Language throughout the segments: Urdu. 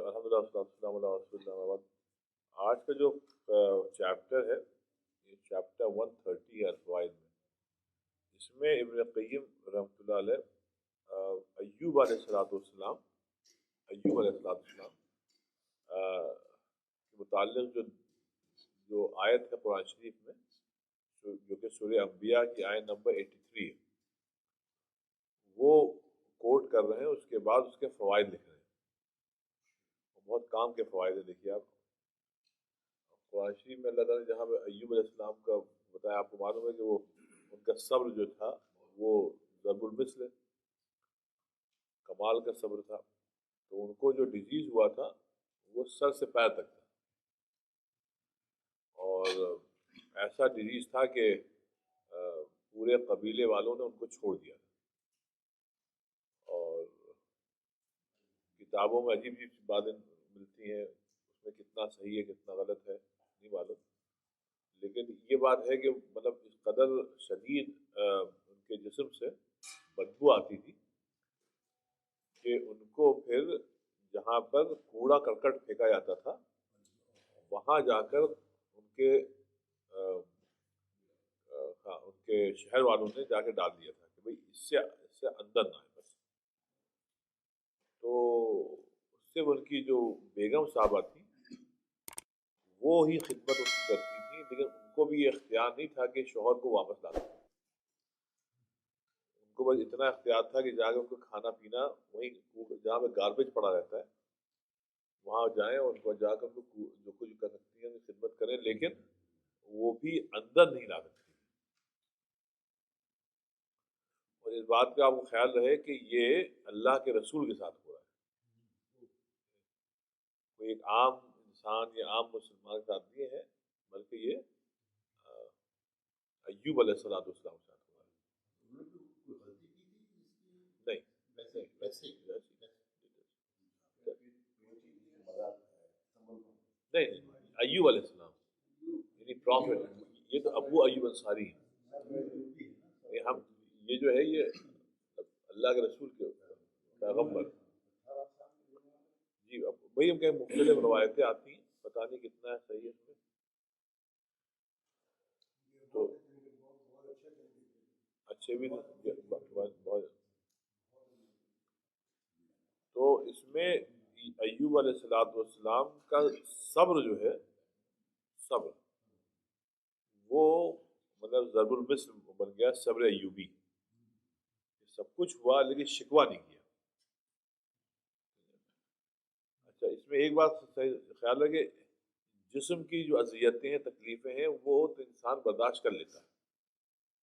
الحمدللہ والسلام علی رسول اللہ وبعد۔ آج کا جو چیپٹر ہے یہ چیپٹر 130 ہے الفوائد میں۔ اس میں ابن قیم رحمۃ اللہ علیہ ایوب علیہ السلام کے متعلق جو آیت ہے قرآن شریف میں جو کہ سورہ انبیاء کی آیت نمبر 83 ہے وہ کوٹ کر رہے ہیں، اس کے بعد اس کے فوائد لکھ رہے ہیں۔ بہت کام کے فوائد ہیں۔ دیکھیے آپ قرآن شریف میں اللہ تعالیٰ نے جہاں پہ ایوب علیہ السلام کا بتایا، آپ کو معلوم ہے کہ وہ ان کا صبر جو تھا وہ ضرب المثل کمال کا صبر تھا۔ تو ان کو جو ڈیزیز ہوا تھا وہ سر سے پیر تک تھا، اور ایسا ڈیزیز تھا کہ پورے قبیلے والوں نے ان کو چھوڑ دیا تھا۔ اور کتابوں میں عجیب عجیب باتیں ملتی ہیں، اس میں کتنا صحیح ہے کتنا غلط ہے نہیں معلوم، لیکن یہ بات ہے کہ مطلب اس قدر شدید ان کے جسم سے بدبو آتی تھی کہ ان کو پھر جہاں پر کوڑا کرکٹ پھینکا جاتا تھا وہاں جا کر ان کے شہر والوں نے جا کے ڈال دیا تھا کہ بھئی اس سے اندر نہ آئے بس۔ تو اس سے ان کی جو بیگم صاحبہ تھی وہ ہی خدمت اس کی کرتی تھی، لیکن ان کو بھی یہ اختیار نہیں تھا کہ شوہر کو واپس لا دیں۔ ان کو بس اتنا اختیار تھا کہ جا کے ان کو کھانا پینا وہیں جہاں پہ گاربیج پڑا رہتا ہے وہاں جائیں اور ان کو جا کر جو کچھ کر سکتی ہیں خدمت کریں، لیکن وہ بھی اندر نہیں لا سکتی۔ اور اس بات کا آپ کو خیال رہے کہ یہ اللہ کے رسول کے ساتھ ہو رہا ہے، کوئی ایک عام انسان یا عام مسلمان کے ساتھ نہیں ہے، بلکہ یہ ایوب علیہ السلام کے ساتھ ہوا ہے۔ نہیں ایوب علیہ السلام یعنی پروفٹ، یہ تو ابو ایوب انصاری ہیں۔ ہم یہ جو ہے یہ اللہ کے رسول کے پیغمبر جی، وہی ہم کہ مختلف روایتیں آتی ہیں، پتہ نہیں کتنا صحیح ہے اس میں۔ تو اچھے بھی بہت، تو اس میں ایوب علیہ السلام کا صبر جو ہے صبر وہ مطلب ضرب المثل بن گیا صبر ایوبی۔ سب کچھ ہوا لیکن شکوہ نہیں کیا۔ اچھا اس میں ایک بات خیال ہے کہ جسم کی جو اذیتیں ہیں تکلیفیں ہیں وہ تو انسان برداشت کر لیتا ہے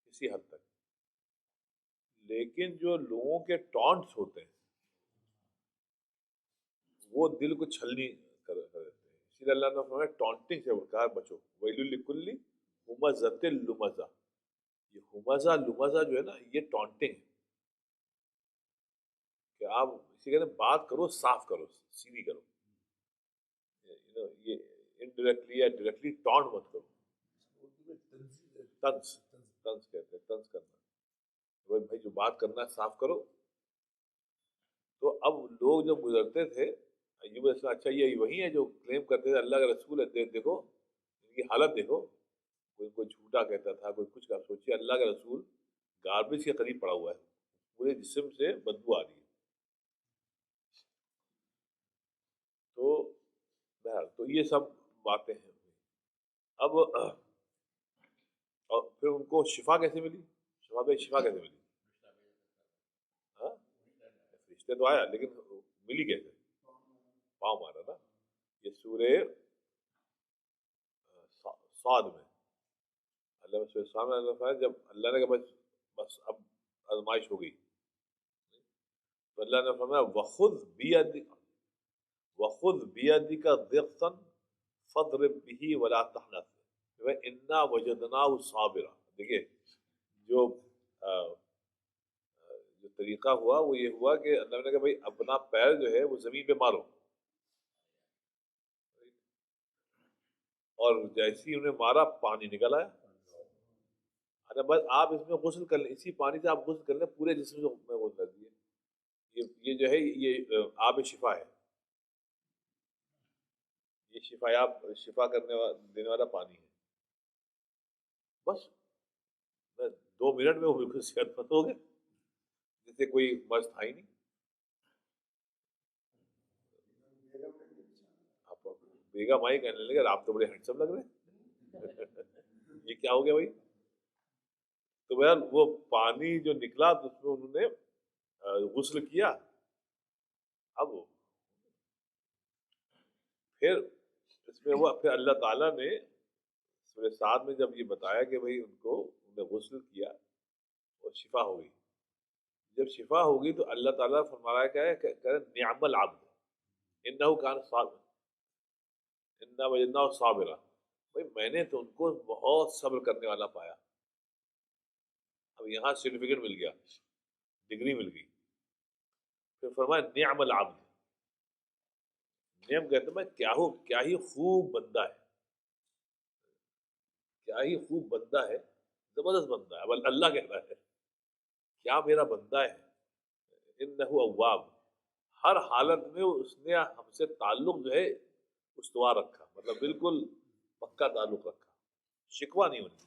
کسی حد تک، لیکن جو لوگوں کے ٹانٹس ہوتے ہیں وہ دل کو چھلنی کر دیتے ہیں۔ اسی لیے اللہ نے فرمایا ٹانٹنگ سے کہا بچو، ویل لکل ہمزۃ لمزہ۔ یہ ہمزہ لمزہ جو ہے نا یہ ٹانٹنگ ہے کہ آپ اسی کہتے ہیں بات کرو صاف کرو سیدھی کرو، یہ انڈائریکٹلی یا ڈائریکٹلی ٹانٹ مت کرو۔ طنز کہتے ہیں، طنز کرنا، بھائی جو بات کرنا ہے صاف کرو۔ تو اب لوگ جب گزرتے تھے ایوب علیہ السلام، اچھا یہ وہی ہے جو کلیم کرتے تھے اللہ کا رسول ہے، دیکھو ان کی حالت دیکھو، کوئی جھوٹا کہتا تھا، کوئی کچھ کا، سوچیے اللہ کا رسول گاربیج کے قریب پڑا ہوا ہے، پورے جسم سے بدبو آ رہی ہے۔ تو یہ سب باتیں ہیں۔ اب اور پھر ان کو شفا کیسے ملی؟ شفا کیسے ملی؟ ہاں فرشتے تو آیا لیکن ملی کیسے؟ پاؤں مارا نا۔ یہ سورہ صاد میں اللہ سامنے جب اللہ نے کہا بس اب آزمائش ہو گئی تو اللہ نے فرمایا وخذ بیدک ضغثا فاضرب به ولا تحنث انا وجدناه صابرا۔ دیکھیے جو طریقہ ہوا وہ یہ ہوا کہ اللہ نے کہا بھائی اپنا پیر جو ہے وہ زمین پہ مارو، اور جیسی انہیں مارا پانی نکل آیا۔ اچھا بس آپ اس میں غسل کر لیں، اسی پانی سے آپ غسل کر لیں، پورے جسم میں غسل کر دیے۔ یہ جو ہے یہ آب شفا ہے۔ یہ شفا دینے والا پانی ہے، بس 2 منٹ میں وہ بالکل صحت مند ہو گئے جیسے کوئی مرض تھا ہی نہیں. آپ بیگا مائی کہنے لگے آپ تو بڑے ہینڈسم لگ رہے ہیں. یہ کیا ہو گیا بھائی؟ تو بہرحال وہ پانی جو نکلا تو اس میں انہوں نے غسل کیا. اب پھر اس میں ہوا، پھر اللہ تعالیٰ نے سورہ سعد میں جب یہ بتایا کہ بھائی انہوں نے غسل کیا اور شفا ہو گئی. جب شفا ہوگی تو اللہ تعالیٰ فرما رہا ہے کیا ہے کہ نعم العبد انہ کان صابرا، انا وجدناہ صابرا. بھائی میں نے تو ان کو بہت صبر کرنے والا پایا. اب یہاں سرٹیفکیٹ مل گیا، ڈگری مل گئی. پھر فرمایا نعم العبد. نعم کہتے میں کیا ہی خوب بندہ ہے، کیا ہی خوب بندہ ہے، زبردست بندہ ہے. اب اللہ کہہ رہا ہے کیا میرا بندہ ہے. انہ اواب، ہر حالت میں اس نے ہم سے تعلق جو ہے استوار رکھا، مطلب بالکل پکا تعلق رکھا، شکوہ نہیں ہونے دیا.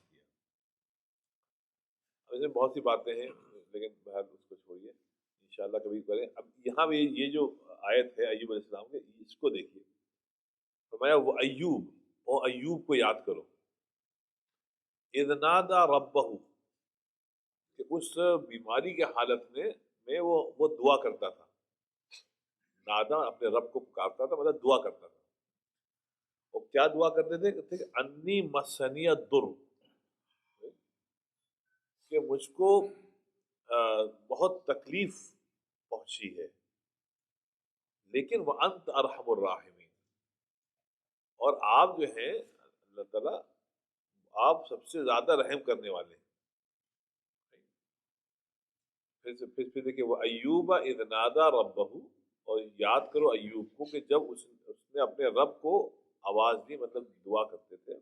اب اس میں بہت سی باتیں ہیں لیکن بہرحال اس کو چھوڑیے، انشاءاللہ کبھی کریں. اب یہاں بھی یہ جو آیت ہے ایوب علیہ السلام کے، اس کو دیکھیے. فرمایا وہ ایوب، اور ایوب کو یاد کرو، اذ نادى ربہ، کہ اس بیماری کے حالت میں وہ دعا کرتا تھا. نادا اپنے رب کو پکارتا تھا، مطلب دعا کرتا تھا. اور کیا دعا کرتے تھے؟ کہتے کہ انی مسنی الضر، کہ مجھ کو بہت تکلیف پہنچی ہے، لیکن وانت ارحم الراحمین، اور آپ جو ہیں اللہ تعالیٰ آپ سب سے زیادہ رحم کرنے والے ہیں. پھر دیکھیں وہ ایوب اذ نادى ربہ، اور یاد کرو ایوب کو کہ جب اس نے اپنے رب کو آواز دی، مطلب دعا کرتے تھے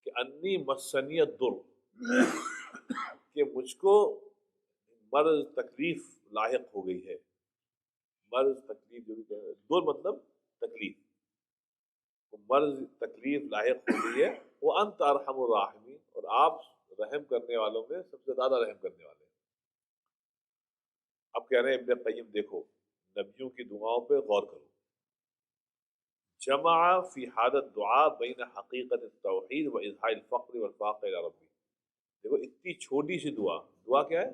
کہ انی مسنی الضر، کہ مجھ کو مرض تکلیف لاحق ہو گئی ہے. مرض تکلیف جو بھی کہہ رہے ہیں، در مطلب تکلیف، مرض تکلیف لاحق ہو گئی ہے. وہ انت ارحم الراحمین، اور آپ رحم کرنے والوں میں سب سے زیادہ رحم کرنے والے ہیں. اب کہہ رہے ہیں ابن قیم دیکھو نبیوں کی دعاؤں پہ غور کرو. جمع فی حالت دعا بین حقیقت التوحید و اظہار الفقر والفاقہ الی ربی. دیکھو اتنی چھوٹی سی دعا کیا ہے؟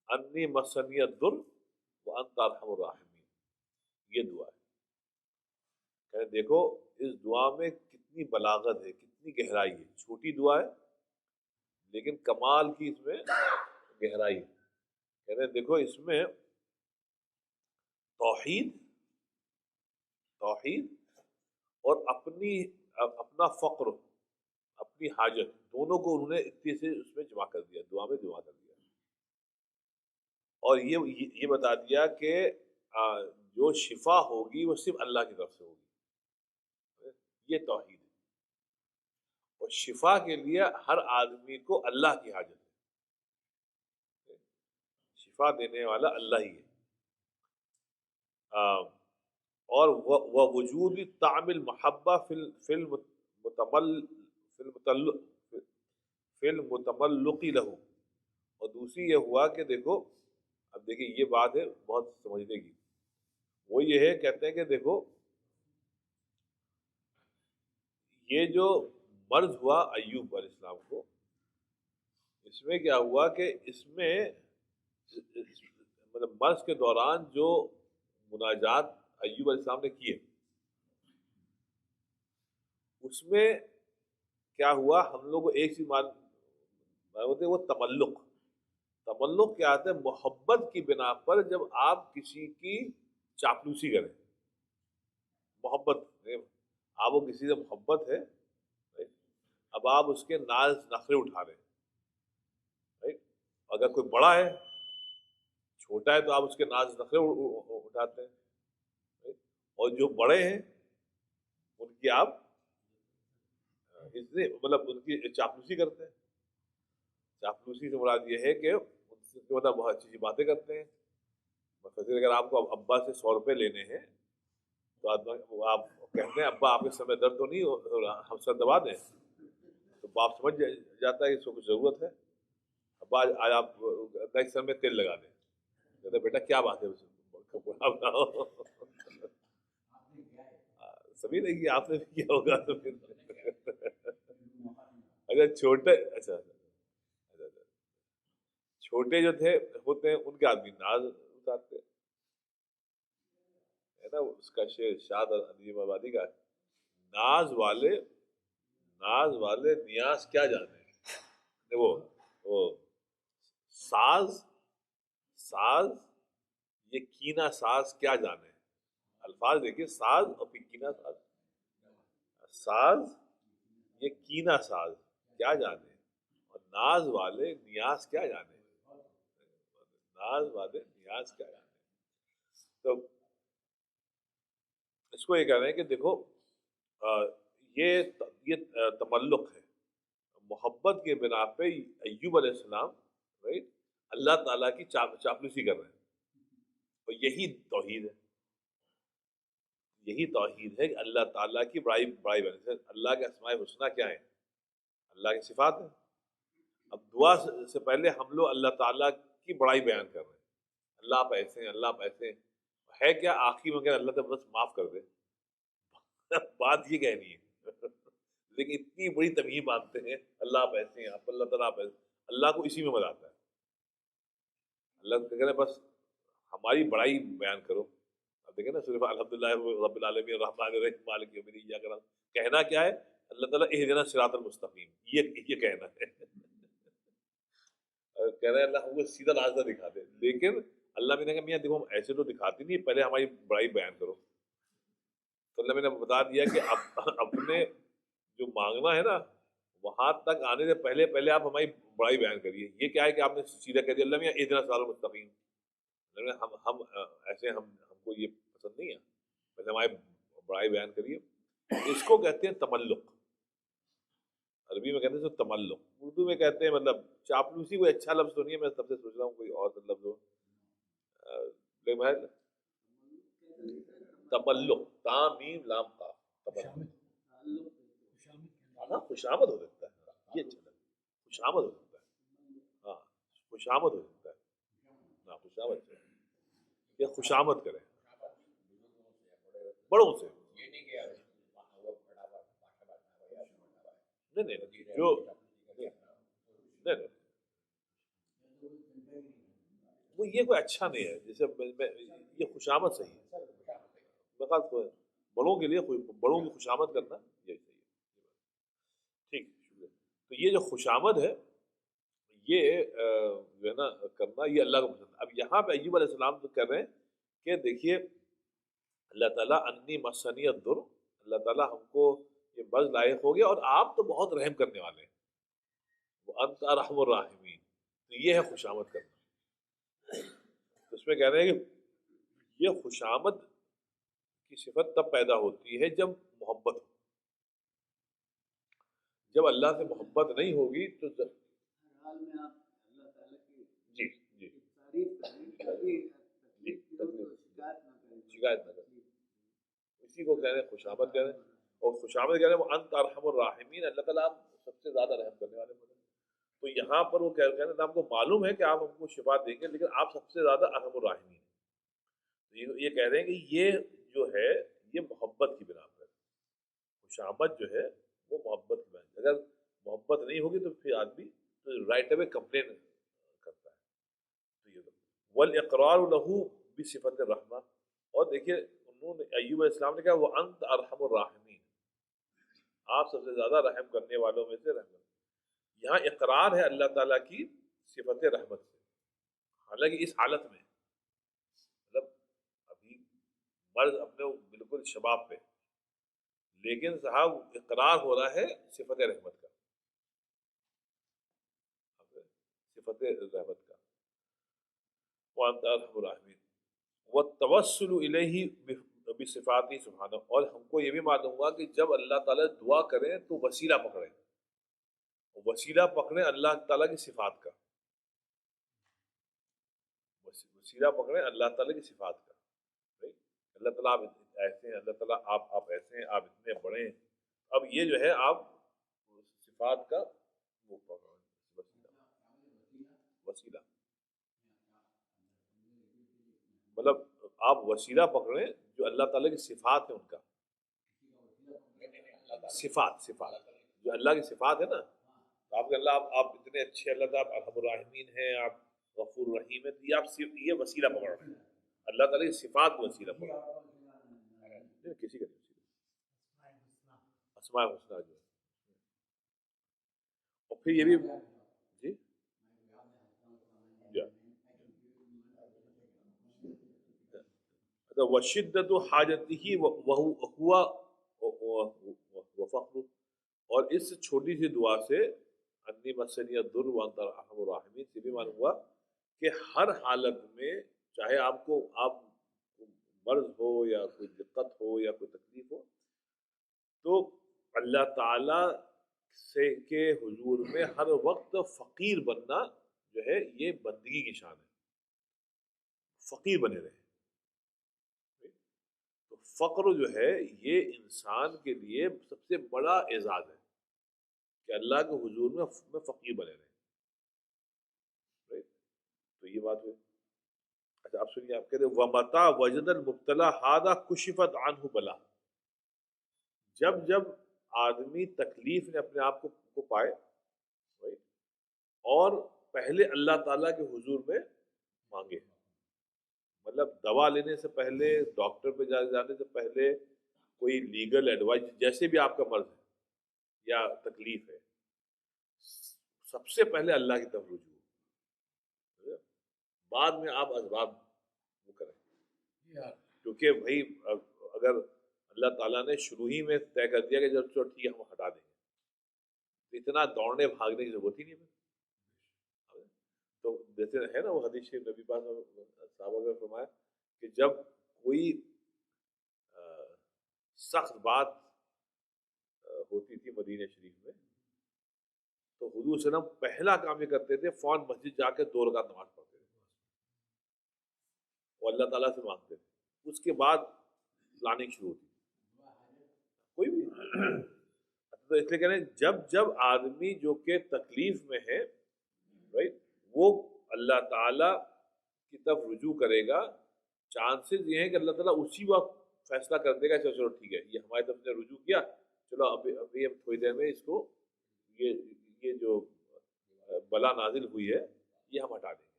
انی مسنی الضر وانت ارحم الراحمین، یہ دعا ہے. کہ دیکھو اس دعا میں کتنی بلاغت ہے، کتنی گہرائی ہے. چھوٹی دعا ہے لیکن کمال کی اس میں گہرائی ہے. کہہ رہے دیکھو اس میں توحید اور اپنا فقر، اپنی حاجت، دونوں کو انہوں نے اتنی سے اس میں جمع کر دیا، دعا میں جمع کر دیا. اور یہ بتا دیا کہ جو شفا ہوگی وہ صرف اللہ کی طرف سے ہوگی. یہ توحید ہے. اور شفا کے لیے ہر آدمی کو اللہ کی حاجت ہے، شفا دینے والا اللہ ہی ہے. اور وجود طعم المحبہ فی المتملق لہ. اور دوسری یہ ہوا کہ دیکھو اب دیکھیں یہ بات ہے بہت سمجھنے کی. وہ یہ ہے کہتے ہیں کہ دیکھو یہ جو مرض ہوا ایوب علیہ السلام کو، اس میں کیا ہوا کہ اس میں مطلب مرض کے دوران جو مناجات ایوب علیہ السلام نے کیے، اس میں کیا ہوا، ہم لوگ ایک چیز ہوتے وہ تملق کیا آتا ہے؟ محبت کی بنا پر جب آپ کسی کی چاپلوسی کریں، محبت آپ کو کسی سے محبت ہے، اب آپ اس کے ناز نخرے اٹھا رہے ہیں. اگر کوئی بڑا ہے، چھوٹا ہے تو آپ اس کے ناز نخرے اٹھاتے ہیں. اور جو بڑے ہیں ان کی آپ مطلب ان کی چاپلوسی کرتے ہیں. چاپلوسی سے مراد یہ ہے کہ ان سے مطلب بہت اچھی باتیں کرتے ہیں. مثلا اگر آپ کو ابا سے 100 روپے لینے ہیں تو آپ کہتے ہیں ابا آپ کے سر میں درد تو نہیں ہو رہا، ہم سر دبا دیں؟ تو باپ سمجھ جاتا ہے کہ اس کو کچھ ضرورت ہے، ابا آج آپ نیکسٹ سر میں تیل لگا دیں. کہتے بیٹا کیا بات ہے، سبھی نے کیا، آپ نے بھی کیا ہوگا تو پھر اچھا چھوٹے، اچھا چھوٹے جو تھے ہوتے ہیں ان کے آدمی ناز اتارتے ہے نا. اس کا شعر شاد عظیم آبادی کا ہے، ناز والے، ناز والے نیاز کیا جانے. وہ ساز، ساز یہ کینا ساز کیا جانے. الفاظ دیکھیے، ساز اور پھر کینا ساز. ساز یہ کینا ساز کیا جانے، اور ناز والے نیاز کیا جانے. ناز والے نیاز کیا جانے. تو اس کو یہ کہہ رہے ہیں کہ دیکھو یہ تملق ہے، محبت کے بنا پہ ایوب علیہ السلام رائٹ اللہ تعالیٰ کی چاپلوسی کر رہے ہیں. اور یہی توحید ہے، یہی توحید ہے کہ اللہ تعالیٰ کی بڑائی بڑائی. اللہ کے اسماء الحسنیٰ کیا ہیں؟ اللہ کی صفات ہیں. اب دعا سے پہلے ہم لوگ اللہ تعالیٰ کی بڑائی بیان کر رہے ہیں، اللہ آپ ایسے ہیں، اللہ آپ ایسے ہیں. ہے کیا آخری میں کہ اللہ تو بس معاف کر دے. بات یہ کہنی ہے لیکن اتنی بڑی تمہید مانتے ہیں، اللہ آپ ایسے ہیں، آپ اللہ تعالیٰ آپ ایسے. اللہ کو اسی میں مزہ آتا ہے. اللہ کہہ رہے بس ہماری بڑائی بیان کرو. اب دیکھیں نا صرف الحمدللہ رب العالمین الرحمن الرحیم مالک یوم الدین ایاک نعبد، کہنا کیا ہے؟ اللہ تعالیٰ اہدنا الصراط المستقیم، یہ کہنا ہے. کہہ رہے ہیں اللہ ہم کو سیدھا راستہ دکھا دے. لیکن اللہ میں نے کہا میاں دیکھو ہم ایسے تو دکھاتے نہیں، پہلے ہماری بڑائی بیان کرو. تو اللہ میں نے بتا دیا کہ اپنے جو مانگنا ہے نا وہاں تک آنے سے پہلے پہلے آپ ہماری بڑائی بیان کریے. یہ کیا ہے کہ آپ نے سیدھا کہہ دیا اللہ میاں اہدنا الصراط المستقیم. ہم ایسے ہم کو یہ پسند نہیں ہے، پہلے ہماری بڑائی بیان کریے. اس کو کہتے ہیں تملق. عربی میں کہتے ہیں تملق، اردو میں کہتے ہیں مطلب چاپلوسی. کوئی اچھا لفظ تو نہیں ہے، میں تب سے سوچ رہا ہوں کوئی اور لفظ ہو. تملق، تامیم لام قاف، ہاں خوشامد ہو سکتا ہے، یہ اچھا خوشامد ہو سکتا ہے. ہاں خوشامد ہو سکتا ہے. ہاں خوشامد سے یا خوشامد کریں بڑوں سے. نہیں نہیں جو نہیں وہ یہ کوئی اچھا نہیں ہے. جیسے یہ خوشامد صحیح ہے، بخاص بڑوں کے لیے بڑوں کی خوشامد کرنا یہ صحیح ہے. ٹھیک شکریہ. تو یہ جو خوشامد ہے یہ جو ہے نا کرنا یہ اللہ کو پسند ہے. اب یہاں پہ ایوب علیہ السلام تو کہہ رہے ہیں کہ دیکھیے اللہ تعالیٰ انی مسنی الضر، اللہ تعالیٰ ہم کو یہ بز لائق ہو گیا اور آپ تو بہت رحم کرنے والے ہیں. وانت ارحم الراحمین. تو یہ ہے خوشامد کرنا. اس میں کہہ رہے ہیں کہ یہ خوشامد کی صفت تب پیدا ہوتی ہے جب محبت ہو. جب اللہ سے محبت نہیں ہوگی تو جی جی شکایت نہ کریں. اسی کو کہہ رہے ہیں خوشامد کہہ رہے ہیں. اور خوشامد کہہ رہے ہیں وہ انت ارحم الراحمین، اللہ تعالیٰ آپ سب سے زیادہ رحم کرنے والے ہیں. تو یہاں پر وہ کہہ رہے ہیں آپ کو معلوم ہے کہ آپ ہم کو شفا دیں گے لیکن آپ سب سے زیادہ ارحم الراحمین ہیں. تو یہ کہہ رہے ہیں کہ یہ جو ہے یہ محبت کی بنا پر. خوشامد جو ہے وہ محبت کی بنا پر. اگر محبت نہیں ہوگی تو پھر آدمی رائٹ اوے کمپلین کرتا ہے. تو یہ والاقرار له بصفت الرحمہ. اور دیکھیے انہوں نے ایوب علیہ السلام نے کہا وہ انت ارحم الراحمین، آپ سب سے زیادہ رحم کرنے والوں میں سے رحم. یہاں اقرار ہے اللہ تعالیٰ کی صفت رحمت سے. حالانکہ اس حالت میں مطلب ابھی مرض اپنے بالکل شباب پہ، لیکن صاحب اقرار ہو رہا ہے صفت رحمت کا، صفت رحمت کا. وانت ارحم الراحمین والتوسل الیہ بصفاتی سبحانہ. اور ہم کو یہ بھی معلوم ہوا کہ جب اللہ تعالیٰ دعا کریں تو وسیلہ پکڑیں، وسیلہ پکڑیں اللہ تعالیٰ کی صفات کا، وسیلہ پکڑیں اللہ تعالیٰ کی صفات کا. اللہ تعالیٰ آپ ایسے ہیں، اللہ تعالیٰ آپ ایسے ہیں، آپ اتنے بڑے ہیں. اب یہ جو ہے آپ صفات کا وہ وسیلہ، مطلب آپ وسیلہ پکڑیں جو اللہ تعالیٰ کی صفات ہے ان کا. صفات جو اللہ کی صفات ہے نا، تو آپ کہ اللہ آپ اتنے اچھے، اللہ تعالیٰ ارحم الراحمین ہیں، آپ غفور الرحیم ہیں، تو یہ آپ یہ وسیلہ پکڑ رہے ہیں، اللہ تعالیٰ کی صفات وسیلہ پکڑ رہے ہیں. کسی کا اسماء الحسنہ جو ہے. اور پھر یہ بھی جی وشدت حاجتہ وہو وفقر، اور اس چھوٹی سی دعا سے انی مسنی الضر وانت ارحم الراحمین سے بھی معلوم ہوا کہ ہر حالت میں، چاہے آپ مرض ہو یا کوئی دقت ہو یا کوئی تکلیف ہو، تو اللہ تعالی سے کے حضور میں ہر وقت فقیر بننا جو ہے یہ بندگی کی شان ہے. فقیر بنے رہے. تو فقر جو ہے یہ انسان کے لیے سب سے بڑا اعزاز ہے کہ اللہ کے حضور میں فقیر بنے رہے. تو یہ بات ہوئی. اچھا آپ سنیے، آپ کہتے ہیں وَمَتَا وَجَدَ الْمُبْتَلَى هَذَا كُشِفَتْ عَنْهُ بَلَا، جب آدمی تکلیف میں اپنے آپ کو پائے اور پہلے اللہ تعالیٰ کے حضور میں مانگے، مطلب دوا لینے سے پہلے، ڈاکٹر پہ جانے سے پہلے، کوئی لیگل ایڈوائز، جیسے بھی آپ کا مرض ہے یا تکلیف ہے، سب سے پہلے اللہ کی طرف رجوع، بعد میں آپ اسباب وہ کریں. کیونکہ بھائی اگر اللہ تعالیٰ نے شروع ہی میں طے کر دیا کہ جب چلو ٹھیک ہے ہم ہٹا دیں گے، اتنا دوڑنے بھاگنے کی ضرورت ہی نہیں ہے. تو جیسے ہے نا وہ حدیث شریف نبی پاک صحابہ نے فرمایا کہ جب کوئی سخت بات ہوتی تھی مدینہ شریف میں، تو حضور صلی اللہ علیہ وسلم پہلا کام یہ کرتے تھے، فوراً مسجد جا کے 2 رکعت نماز پڑھتے تھے اور اللہ تعالیٰ سے مانگتے تھے. اس کے بعد پلاننگ شروع ہوتی کوئی بھی. تو اس لیے کہہ رہے ہیں جب آدمی جو کہ تکلیف میں ہے وہ اللہ تعالیٰ کی طرف رجوع کرے گا، چانسز یہ ہیں کہ اللہ تعالیٰ اسی وقت فیصلہ کر دے گا چلو ٹھیک ہے یہ ہماری طرف نے رجوع کیا، چلو ابھی ہم تھوڑی دیر میں اس کو یہ جو بلا نازل ہوئی ہے یہ ہم ہٹا دیں گے.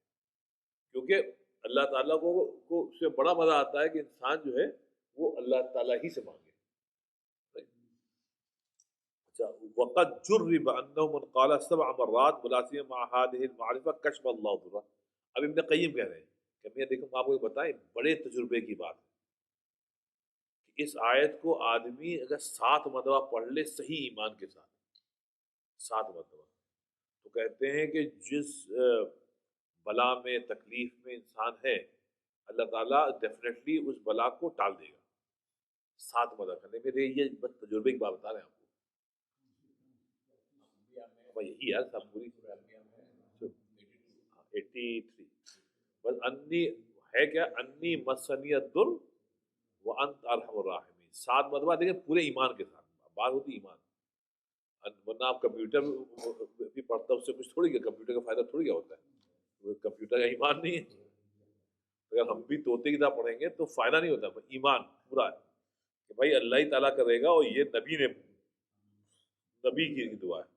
کیونکہ اللہ تعالیٰ کو اس سے بڑا مزہ آتا ہے کہ انسان جو ہے وہ اللہ تعالیٰ ہی سے مانگے. وقد جرب انه من قال 7 مرات ملازم مع هذه المعرفه كشف الله ضره. اب ابن قیم کہہ رہے ہیں کہ میں دیکھوں آپ کو بتائیں بڑے تجربے کی بات ہے کہ اس آیت کو آدمی اگر 7 مرتبہ پڑھ لے صحیح ایمان کے ساتھ، 7 مرتبہ، تو کہتے ہیں کہ جس بلا میں تکلیف میں انسان ہے اللہ تعالیٰ ڈیفینیٹلی اس بلا کو ٹال دے گا. 7 مرتبہ کرنے میں یہ بس تجربے کی بات بتا رہے ہیں آپ کو. یہی ہے سب پوری 83 بس انی ہے کیا، انی مسنی الضر وانت ارحم الراحمین. 7 مرتبہ دیکھیں پورے ایمان کے ساتھ، بات ہوتی ایمان. ورنہ آپ کمپیوٹر بھی پڑھتا اس سے کچھ تھوڑی کیا، کمپیوٹر کا فائدہ تھوڑی کیا ہوتا ہے، کمپیوٹر کا ایمان نہیں ہے. اگر ہم بھی طوطے کی طرح پڑھیں گے تو فائدہ نہیں ہوتا. ایمان پورا ہے کہ بھائی اللہ ہی تعالیٰ کرے گا اور یہ نبی کی دعا ہے.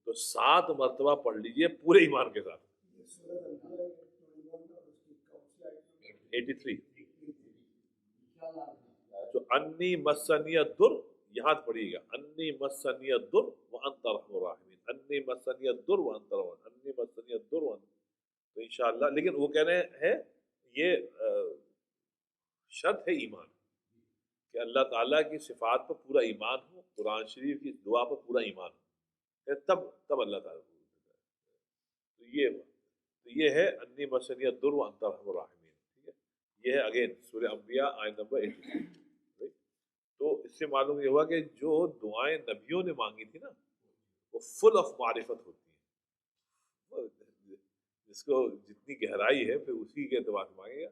تو 7 مرتبہ پڑھ لیجئے پورے ایمان کے ساتھ. 83 تو انی مسنی الضر، یہاں پڑھیے گا انی مسنی الضر وانت ارحم الراحمین، انی مسنی الضر وانت انی مسنی الضر وانت. تو انشاءاللہ، لیکن وہ کہہ رہے ہیں یہ شرط ہے ایمان کہ اللہ تعالیٰ کی صفات پر پورا ایمان ہو، قرآن شریف کی دعا پر پورا ایمان ہو، تب اللہ تعالیٰ کو. تو یہ ہے انی مسنی الضر وانت ارحم الراحمین. ٹھیک ہے، یہ ہے اگین سورہ انبیاء آیت نمبر 83. تو اس سے معلوم یہ ہوا کہ جو دعائیں نبیوں نے مانگی تھی نا وہ فل آف معرفت ہوتی ہیں. جس کو جتنی گہرائی ہے پھر اسی کے اعتبار سے مانگے گا.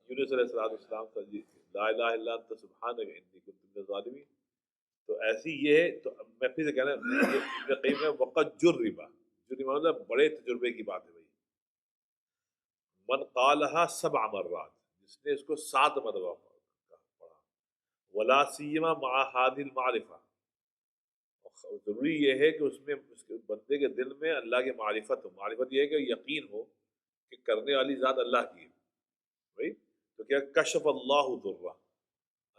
یونس علیہ السلام کا جی لا الہ الا انت سبحانک انی کنت من الظالمین. تو ایسی یہ ہے. تو میں پھر سے کہنا ابن قیم میں وقت جربا مطلب بڑے تجربے کی بات ہے بھائی. من قالها 7 مرات, جس نے اس کو 7 مرتبہ پڑھا. ولا سیما مع هذه المعرفہ, ضروری یہ ہے کہ اس میں اس کے بندے کے دل میں اللہ کی معرفت ہو. معرفت یہ ہے کہ یقین ہو کہ کرنے والی ذات اللہ کی ہے بھائی. تو کیا کشف اللہ ضرہ,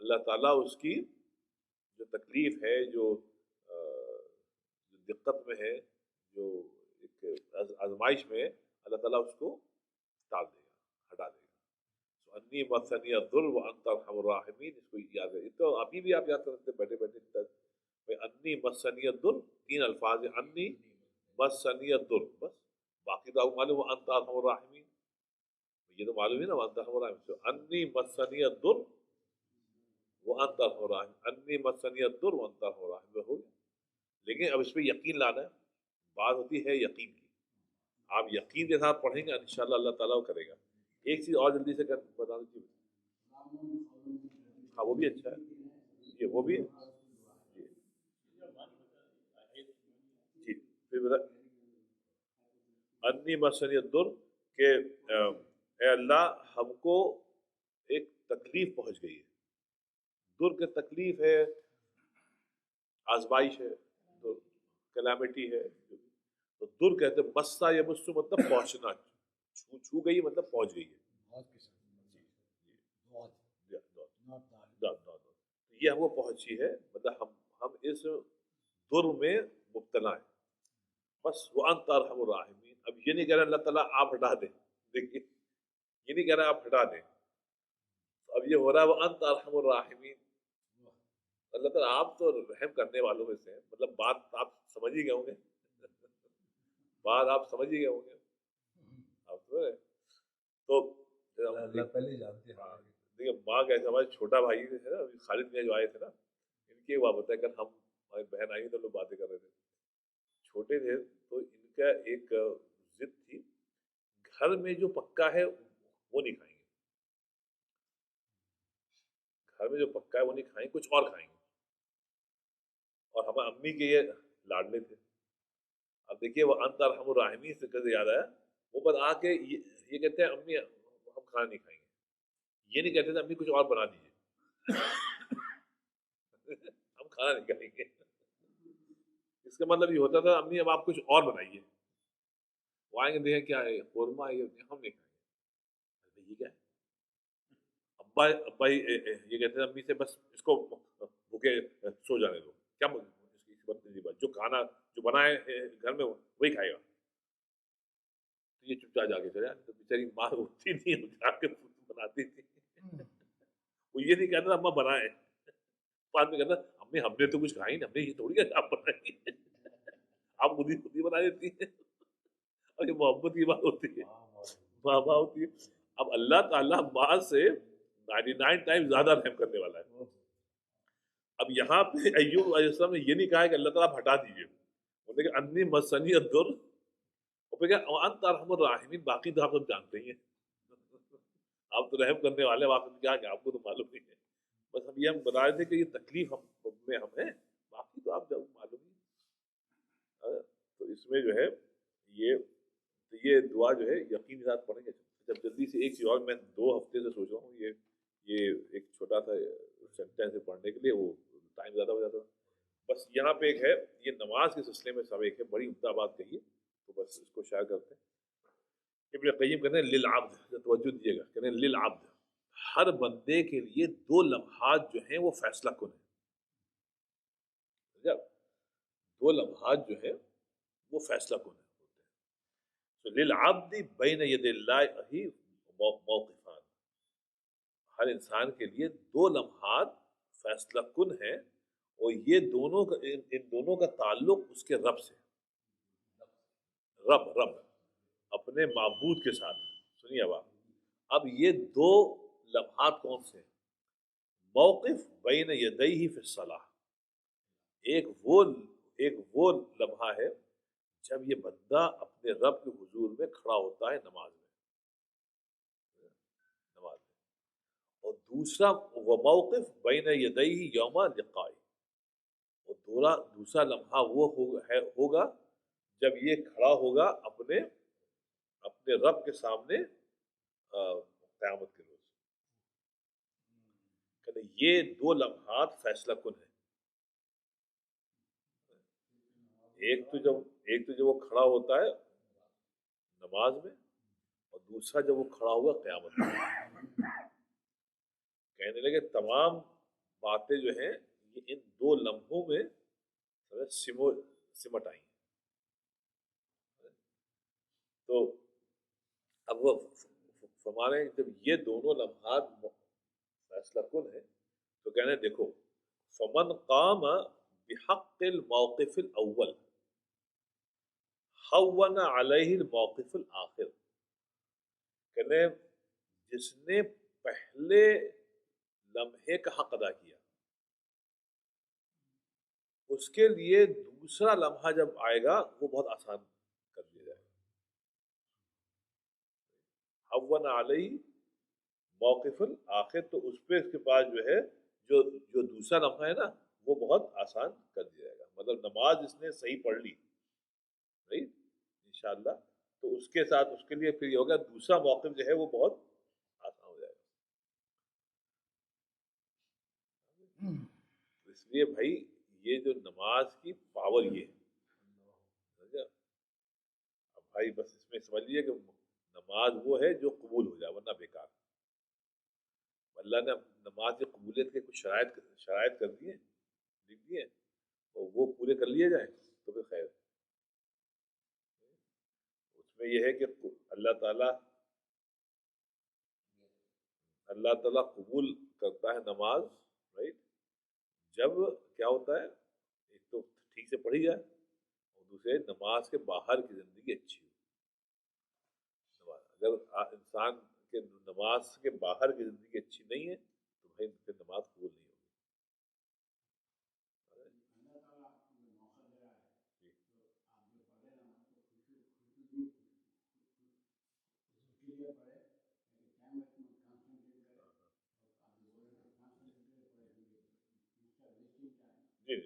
اللہ تعالیٰ اس کی جو تکلیف ہے, جو دقت میں ہے, جو ایک آزمائش میں ہے, اللہ تعالیٰ اس کو ٹال دے گا, ہٹا دے گا. انی مسنی الضر وانت ارحم الراحمین, اس کو یاد ہے. تو ابھی بھی آپ یاد کرتے بیٹھے بیٹھے انی مسنی الضر, 3 الفاظ ہیں, انی مسنی الضر, بس باقی تو آپ معلوم وانت ارحم الراحمین, یہ تو معلوم ہے نا وانت ارحم الراحمین. انی مسنی الضر وانت ارحم الراحمین, انی مسنی الضر وانت ارحم الراحمین ہو گیا. لیکن اب اس پہ یقین لانا ہے. بات ہوتی ہے یقین کی. آپ یقین کے ساتھ پڑھیں گے انشاءاللہ اللہ تعالیٰ وہ کرے گا. ایک چیز اور جلدی سے بتا دیجیے. ہاں وہ بھی اچھا ہے, یہ وہ بھی ہے جی. پھر بتا انی مسنی الضر کہ اے اللہ ہم کو ایک تکلیف پہنچ گئی ہے. در کے تکلیف ہے, آزمائش ہے, تو کلیمٹی ہے. تو در کہتے ہیں مسا یا مسو مطلب پہنچنا, چھو گئی مطلب پہنچ گئی ہے. یہ ہم کو پہنچی ہے, مطلب ہم اس در میں مبتلا ہیں. بس وانت ارحم الراحمین. اب یہ نہیں کہہ رہے اللہ تعالیٰ آپ ہٹا دیں, دیکھیے یہ نہیں کہہ رہے آپ ہٹا دیں. اب یہ ہو رہا ہے وانت ارحم الراحمین. اللہ تعالیٰ آپ تو رحم کرنے والوں میں سے ہیں. مطلب بات آپ سمجھ ہی گئے ہوں گے, بات آپ سمجھ ہی گئے ہوں گے. تو پہلے جانتے ہیں. دیکھیے ماں کیسے, ہمارے چھوٹا بھائی ہے نا خالد میں جو آئے تھے نا, ان کی بات بتایا کر, ہم ہماری بہن آئی تو لوگ باتیں کر رہے تھے, چھوٹے تھے تو ان کا ایک ضد تھی, گھر میں جو پکا ہے وہ نہیں کھائیں گے, گھر میں جو پکا ہے وہ نہیں کھائیں گے, کچھ اور کھائیں گے. اور ہمارے امی کے یہ لاڈلے تھے. اب دیکھیے وہ انت ارحم الراحمین سے کیسے یاد آیا, وہ بس آ کے یہ کہتے ہیں امی ہم کھانا نہیں کھائیں گے. یہ نہیں کہتے تھے امی کچھ اور بنا دیجیے, ہم کھانا نہیں کھائیں گے. اس کا مطلب یہ ہوتا تھا امی اب آپ کچھ اور بنائیے. وہ آئیں گے دیکھیں کیا ہے, قورمہ, یہ ہم نہیں کھائیں گے. یہ کیا ہے, ابا یہ کہتے ہیں امی سے بس اس کو بھوکے سو جانے دو, کیا بات, جو کھانا جو بنائے گھر میں وہی کھائے گا. تو یہ چپ چاپ جا کے چلے, تو بیچاری ماں اٹھتی نہیں, جا کے بناتی تھی. وہ یہ نہیں کہتا اما بنائے, بعد میں کہتا امی ہم نے تو کچھ کھائی نہیں, ہم نے یہ تھوڑی کہ آپ بنائیں گے, آپ خود ہی بنا دیتی ہیں. اور یہ محبت کی بات ہوتی ہے, ماں ہوتی ہے. اب اللہ تعالیٰ ماں سے 99 ٹائم زیادہ رحم کرنے والا ہے. اب یہاں پہ ایوب علیہ السلام نے یہ نہیں کہا کہ اللہ تعالیٰ ہٹا دیجیے, وہ کہ انی مسنی الضر, اور پھر کیا انت ارحم الراحمین. باقی تو آپ سب جانتے ہی ہیں, آپ تو رحم کرنے والے, آپ نے کیا کہ آپ کو تو معلوم نہیں ہے. بس ہم یہ ہم بتا رہے تھے کہ یہ تکلیف ہم ہیں, باقی تو آپ جب معلوم ہی. تو اس میں جو ہے یہ دعا جو ہے یقین کے ساتھ پڑھیں گے. جب جلدی سے ایک چیز اور, میں 2 ہفتے سے سوچ رہا ہوں, یہ ایک چھوٹا سا سینٹینس پڑھنے کے لیے, وہ ٹائم زیادہ ہو جاتا ہے. بس یہاں پہ ایک ہے, یہ نماز کے سلسلے میں سب ایک ہے, بڑی عمدہ بات کہی ہے, تو بس اس کو شائع کرتے ہیں. ابن قیم کہتے ہیں للعبد, توجہ دیجیے گا, کہتے ہیں للعبد, ہر بندے کے لیے 2 لمحات جو ہیں وہ فیصلہ کن ہیں. 2 لمحات جو ہیں وہ فیصلہ کن ہیں. للعبد بین ید اللہ موقفان, ہر انسان کے لیے 2 لمحات فیصلہ کن ہیں, اور یہ دونوں کا, ان دونوں کا تعلق اس کے رب سے, رب اپنے معبود کے ساتھ. سنیے اب یہ 2 لمحات کون سے ہیں؟ موقف بین یدیہ فی الصلاۃ, ایک وہ لمحہ ہے جب یہ بندہ اپنے رب کے حضور میں کھڑا ہوتا ہے نماز میں. اور دوسرا وہ موقف بین یدیہ یوم لقائی، اور دوسرا لمحہ وہ ہوگا جب یہ کھڑا ہوگا اپنے اپنے رب کے سامنے قیامت کے روز. کہتے یہ دو لمحات فیصلہ کن ہیں. ایک تو جب وہ کھڑا ہوتا ہے نماز میں، اور دوسرا جب وہ کھڑا ہوا قیامت میں. کہنے لگے تمام باتیں جو ہیں یہ ان دو لمحوں میں سمٹ آئی ہیں. تو اب وہ فرمانے جب یہ دونوں لمحات فیصلہ کن ہیں تو کہنے دیکھو فمن قام بحق الموقف الاول ہون علیہ الموقف الآخر. کہنے جس نے پہلے لمحے کا حق ادا کیا اس کے لیے دوسرا لمحہ جب آئے گا وہ بہت آسان کر دیا جائے گا. ہون علیہ موقف الآخر، تو اس پہ اس کے بعد جو ہے جو دوسرا لمحہ ہے نا وہ بہت آسان کر دیا جائے گا. مطلب نماز جس نے صحیح پڑھ لی انشاءاللہ تو اس کے ساتھ اس کے لیے پھر یہ ہوگا دوسرا موقف جو ہے وہ بہت آسان ہو جائے گا. اس لیے بھائی یہ جو نماز کی پاور یہ ہے. اب بھائی بس اس میں سمجھ لیجیے کہ نماز وہ ہے جو قبول ہو جائے ورنہ بیکار. اللہ نے نماز کی قبولیت کے کچھ شرائط کر دی ہیں، لکھ دی ہیں، اور وہ پورے کر لیے جائیں تو پھر خیر. اس میں یہ ہے کہ اللہ تعالیٰ قبول کرتا ہے نماز رائٹ جب کیا ہوتا ہے، ایک تو ٹھیک سے پڑھی جائے اور دوسرے نماز کے باہر کی زندگی اچھی ہو. اگر انسان کے نماز کے باہر کی زندگی اچھی نہیں ہے تو بھائی پھر نماز قبول نہیں ہوگی. جی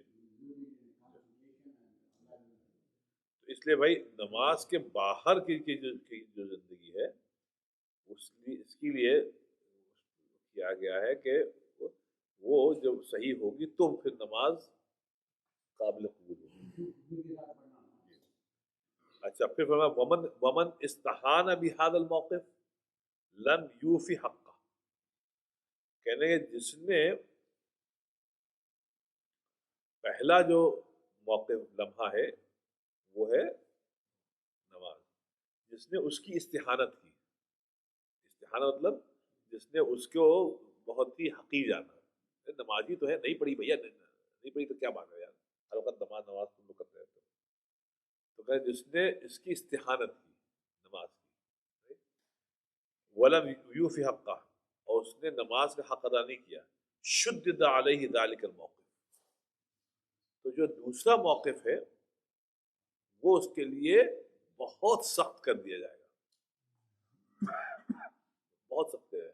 تو اس لیے بھائی نماز کے باہر کی جو زندگی ہے اس کے لیے کیا گیا ہے کہ وہ جب صحیح ہوگی تو پھر نماز قابل قبول ہوگی. اچھا پھر فرمایا ومن استحان بهذا الموقف لم یوفی حقہ. کہنے جس نے پہلا جو موقف لمحہ ہے وہ ہے نماز، جس نے اس کی استحانت کی. استحانت مطلب جس نے اس کو بہت ہی حقیر جانا. نمازی تو ہے، نہیں پڑھی بھیا، نہیں پڑھی تو کیا بات ہے یار، ہر وقت نماز تم لوگ کرتے رہتے. تو کہ جس نے اس کی استحانت کی نماز کی ولم یوفی حقہ، اور اس نے نماز کا حق ادا نہیں کیا، شدد علیہ ذلک الموقف، تو جو دوسرا موقف ہے وہ اس کے لیے بہت سخت کر دیا جائے گا، بہت سخت ہے.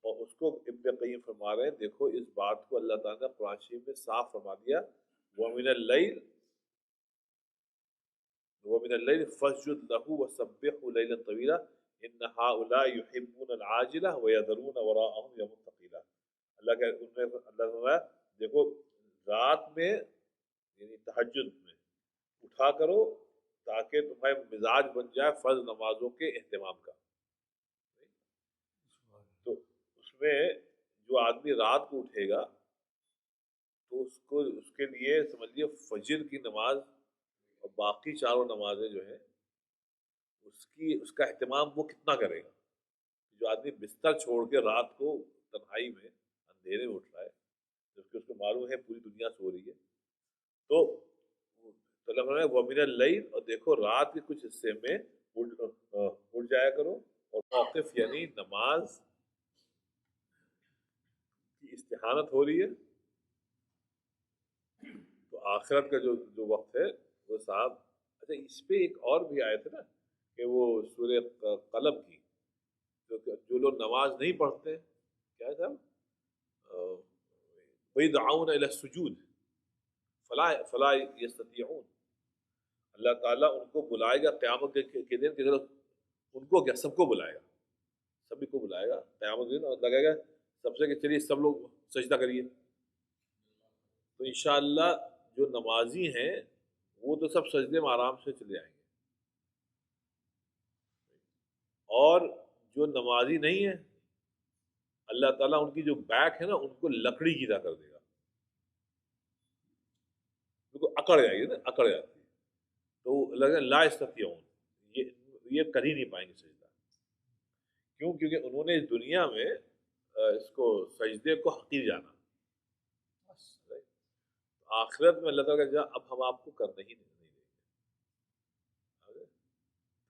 اور اس کو ابن قیم فرما رہے ہیں دیکھو اس بات کو اللہ تعالیٰ نے قرآن شریف میں صاف فرما دیا وَمِنَ اللَّيْلِ فَاسْجُدْ لَهُ وَسَبِّحْهُ لَيْلًا طَوِيلًا إِنَّ هَؤُلَاءِ يُحِبُّونَ الْعَاجِلَةَ وَيَذَرُونَ وَرَاءَهُمْ يَوْمًا ثَقِيلًا. اللہ فرمایا دیکھو رات میں یعنی تہجد میں اٹھا کرو تاکہ تمہارے مزاج بن جائے فرض نمازوں کے اہتمام کا. تو اس میں جو آدمی رات کو اٹھے گا تو اس کے لیے سمجھیے فجر کی نماز اور باقی چاروں نمازیں جو ہیں اس کا اہتمام وہ کتنا کرے گا. جو آدمی بستر چھوڑ کے رات کو تنہائی میں اندھیرے میں اٹھ رہا ہے جبکہ اس کو معلوم ہے پوری دنیا سو رہی ہے تو وَمِنَ اللَّيْلِ، اور دیکھو رات کے کچھ حصے میں اٹھ جایا کرو. اور موقف یعنی نماز کی استحانت ہو رہی ہے تو آخرت کا جو وقت ہے وہ صاحب. اچھا اس پہ ایک اور بھی آیت ہے نا کہ وہ سورہ قلم کی جو لوگ نماز نہیں پڑھتے کیا ہے صاحب، وَيَدْعَوْنَ إِلَى السُّجُودِ فَلَا يَسْتَطِيعُونَ، اللہ تعالیٰ ان کو بلائے گا قیامت کے دن کی طرف، ان کو کیا، سب کو بلائے گا، سبھی کو بلائے گا قیامت کے دن، اور لگائے گا سب سے کہ چلیے سب لوگ سجدہ کریے. تو انشاءاللہ جو نمازی ہیں وہ تو سب سجدے میں آرام سے چلے آئیں گے، اور جو نمازی نہیں ہے اللہ تعالیٰ ان کی جو بیک ہے نا ان کو لکڑی کی طرح کر دے گا، ان کو اکڑ جائے گی نا، اکڑ جاتی ہے، تو لگے لا یستطیعون، یہ کر ہی نہیں پائیں گے سجدہ. کیوں؟ کیونکہ انہوں نے اس دنیا میں اس کو سجدے کو حقیر جانا. آخرت میں اللہ تعالیٰ کا جا اب ہم آپ کو کرنا ہی نہیں دیں گے.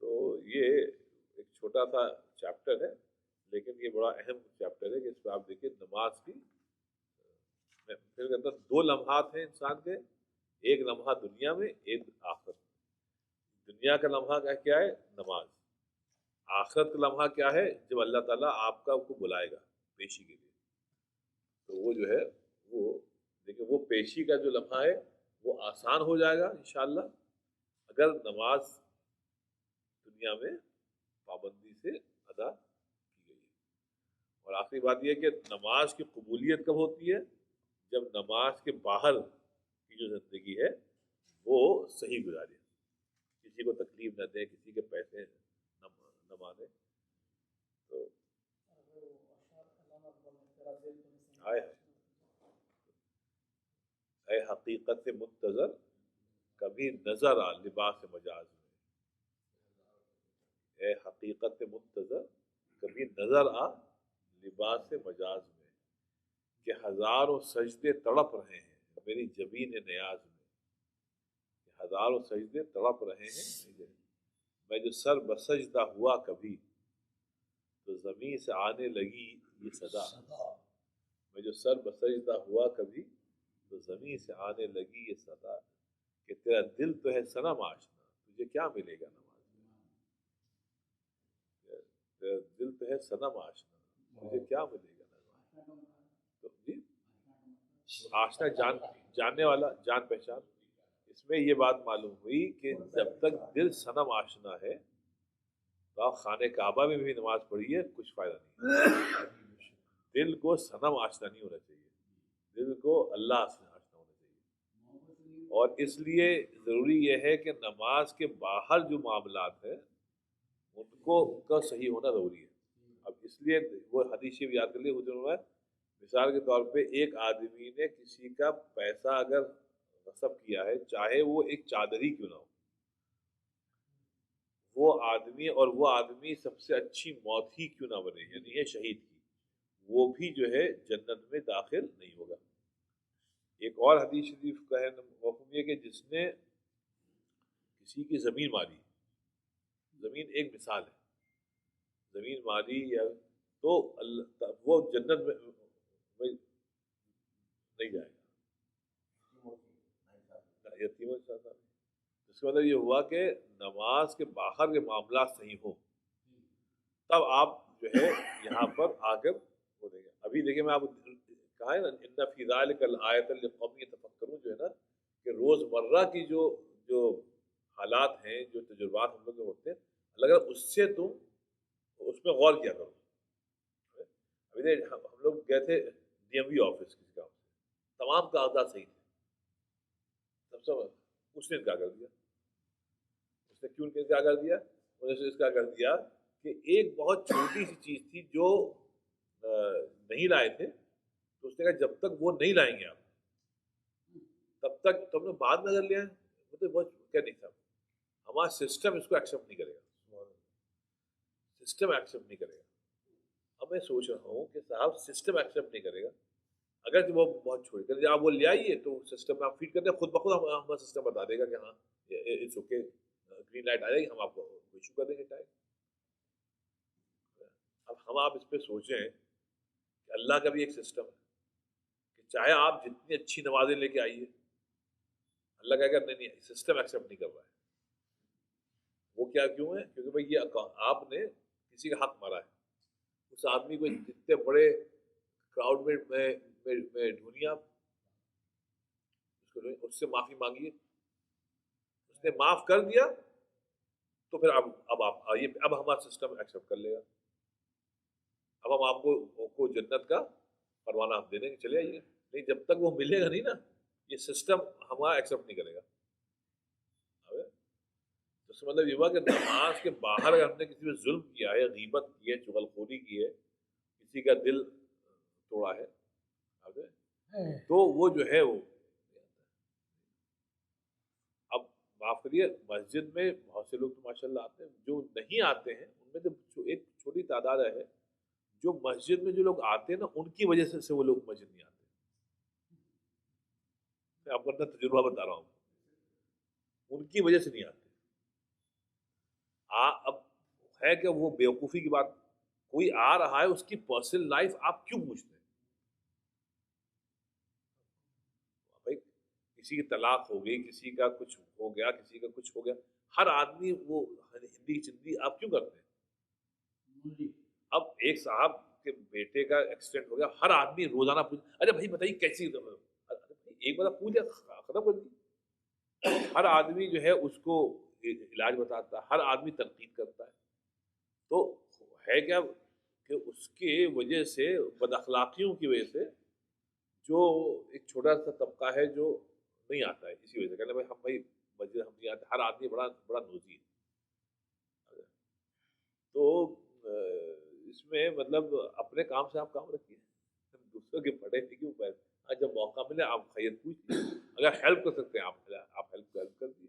تو یہ ایک چھوٹا سا چیپٹر ہے لیکن یہ بڑا اہم چیپٹر ہے کہ اس پہ آپ دیکھیں نماز کی. میں پھر کہتا ہوں 2 لمحات ہیں انسان کے، ایک لمحہ دنیا میں، ایک آخرت میں. دنیا کا لمحہ کیا ہے؟ نماز. آخرت کا لمحہ کیا ہے؟ جب اللہ تعالیٰ آپ کو بلائے گا پیشی کے لیے، تو وہ جو ہے وہ دیکھیں، وہ پیشی کا جو لمحہ ہے وہ آسان ہو جائے گا انشاءاللہ اگر نماز دنیا میں پابندی سے ادا کی گئی ہے. اور آخری بات یہ ہے کہ نماز کی قبولیت کب ہوتی ہے؟ جب نماز کے باہر کی جو زندگی ہے وہ صحیح گزاری، کسی کو تکلیف نہ دیں، کسی کے پیسے نہ مانے. تو آئے اے حقیقت منتظر کبھی نظر آ لباس مجاز میں، اے حقیقت منتظر کبھی نظر آ لباس مجاز میں، کہ ہزاروں سجدے تڑپ رہے ہیں میری جبین نیاز میں، کہ ہزاروں سجدے تڑپ رہے ہیں. میں جو سر بسجدہ ہوا کبھی تو زمین سے آنے لگی یہ صدا، میں جو سر بسجدہ ہوا کبھی تو زمین سے آنے لگی یہ صدا، کہ تیرا دل تو ہے صنم آشنا تجھے کیا ملے گا نماز میں، تیرا دل تو ہے صنم آشنا تجھے کیا ملے گا نماز میں. تو جی آشنا جاننے والا، جان پہچان. اس میں یہ بات معلوم ہوئی کہ جب تک دل صنم آشنا ہے تو آپ خانہ کعبہ میں بھی نماز پڑھیے کچھ فائدہ نہیں. دل کو صنم آشنا نہیں ہونا چاہیے، دل کو اللہ سے آشنا ہونا چاہیے. اور اس لیے ضروری یہ ہے کہ نماز کے باہر جو معاملات ہیں ان کا صحیح ہونا ضروری ہے. اب اس لیے وہ حدیث شریف یاد کر لیے، حضور نے مثال کے طور پہ ایک آدمی نے کسی کا پیسہ اگر غصب کیا ہے، چاہے وہ ایک چادر ہی کیوں نہ ہو، وہ آدمی سب سے اچھی موت ہی کیوں نہ بنے، یعنی ہے شہید کی، وہ بھی جو ہے جنت میں داخل نہیں ہوگا. ایک اور حدیث شریف کا ہے مفہوم یہ کہ جس نے کسی کی زمین ماری، زمین ایک مثال ہے، زمین ماری یا تو وہ جنت میں نہیں جائے گا. یتیموں کے ساتھ اس کا مطلب یہ ہوا کہ نماز کے باہر کے معاملات صحیح ہوں تب آپ جو ہے یہاں پر آ کر ہو دیں گے. ابھی دیکھیں میں آپ کہا ہے نا ان فی ذلک لآیۃ لقوم یتفکرون، جو ہے نا کہ روزمرہ کی جو حالات ہیں، جو تجربات ہم لوگ کے ہوتے ہیں، اگر اس سے تم اس میں غور کیا کرو. ابھی ہم لوگ گئے تھے ڈی ایم وی آفس کسی کام سے، تمام کاغذات صحیح تھے، سب اس نے انکار کر دیا. اس نے کیوں انکار کر دیا؟ انہوں نے اس کا کر دیا کہ ایک بہت چھوٹی سی چیز تھی جو نہیں لائے تھے، تو اس نے کہا جب تک وہ نہیں لائیں گے آپ تب تک تو ہم نے بعد میں اگر لیا ہے مطلب بہت کیا نہیں تھا، ہمارا سسٹم اس کو ایکسیپٹ نہیں کرے گا، سسٹم ایکسیپٹ نہیں کرے گا. اب میں سوچ رہا ہوں کہ صاحب سسٹم ایکسیپٹ نہیں کرے گا، اگر کہ وہ بہت چھوٹی کر آپ وہ لے آئیے تو سسٹم میں آپ فیڈ کرتے ہیں، خود بخود ہمارا سسٹم بتا دے گا کہ ہاں اٹس اوکے، گرین لائٹ آ جائے گی، ہم آپ کو ایشو کر دیں گے ٹائم. اب ہم آپ اس پہ سوچیں کہ اللہ کا بھی ایک سسٹم ہے کہ چاہے آپ جتنی اچھی نمازیں لے کے آئیے، اللہ کہے گا نہیں سسٹم ایکسیپٹ نہیں کر رہا ہے. وہ کیا کیوں ہے؟ کیونکہ بھائی یہ آپ نے کسی کا حق مارا ہے. اس آدمی کو جتنے بڑے کراؤڈ میں ڈھونیے آپ اس سے معافی مانگیے، اس نے معاف کر دیا تو پھر اب آپ آئیے، اب ہمارا سسٹم ایکسیپٹ کر لے گا، اب ہم آپ کو جنت کا پروانہ ہم دے دیں گے، چلے آئیے. نہیں جب تک وہ ملے گا نہیں نا یہ سسٹم ہمارا ایکسیپٹ نہیں کرے گا. اس کا مطلب یہ ہوا کہ نماز کے باہر اگر ہم نے کسی پہ ظلم کیا ہے، غیبت کی ہے، چغل خوری کی ہے، کسی کا دل توڑا ہے تو وہ جو ہے وہ اب معاف کریے. مسجد میں بہت سے لوگ تو ماشاء اللہ آتے ہیں، جو نہیں آتے ہیں ان میں تو ایک چھوٹی تعداد ہے جو مسجد میں جو لوگ آتے ہیں نا ان کی وجہ سے وہ لوگ مسجد نہیں آتے. میں آپ کو اپنا تجربہ بتا رہا ہوں، ان کی وجہ سے نہیں آتے. اب ہے کہ وہ بیوقوفی کی بات، کوئی آ رہا ہے اس کی پرسنل لائف آپ کیوں پوچھتے ہیں؟ بھائی کسی کی طلاق ہو گئی، کسی کا کچھ ہو گیا، کسی کا کچھ ہو گیا، ہر آدمی وہ ہندی چندی آپ کیوں کرتے ہیں؟ اب ایک صاحب کے بیٹے کا ایکسیڈنٹ ہو گیا، ہر آدمی روزانہ پوچھ، ارے بھائی بتائیے کیسی، ایک بار پوچھ ختم کر دی. ہر آدمی جو ہے اس کو علاج بتاتا ہے، ہر آدمی تنقید کرتا ہے. تو ہے کیا کہ اس کی وجہ سے، بد اخلاقیوں کی وجہ سے جو ایک چھوٹا سا طبقہ ہے جو نہیں آتا ہے، اسی وجہ سے کہتے ہیں ہم بھائی مسجد ہم نہیں آتے، ہر آدمی بڑا بڑا نوزی ہے. تو اس میں مطلب اپنے کام سے آپ کام رکھیے، دوسروں کے پڑھے لکھے اوپر جب موقع ملے آپ خیر پوچھ لیجیے، اگر ہیلپ کر سکتے ہیں آپ ہیلپ کر دیجیے.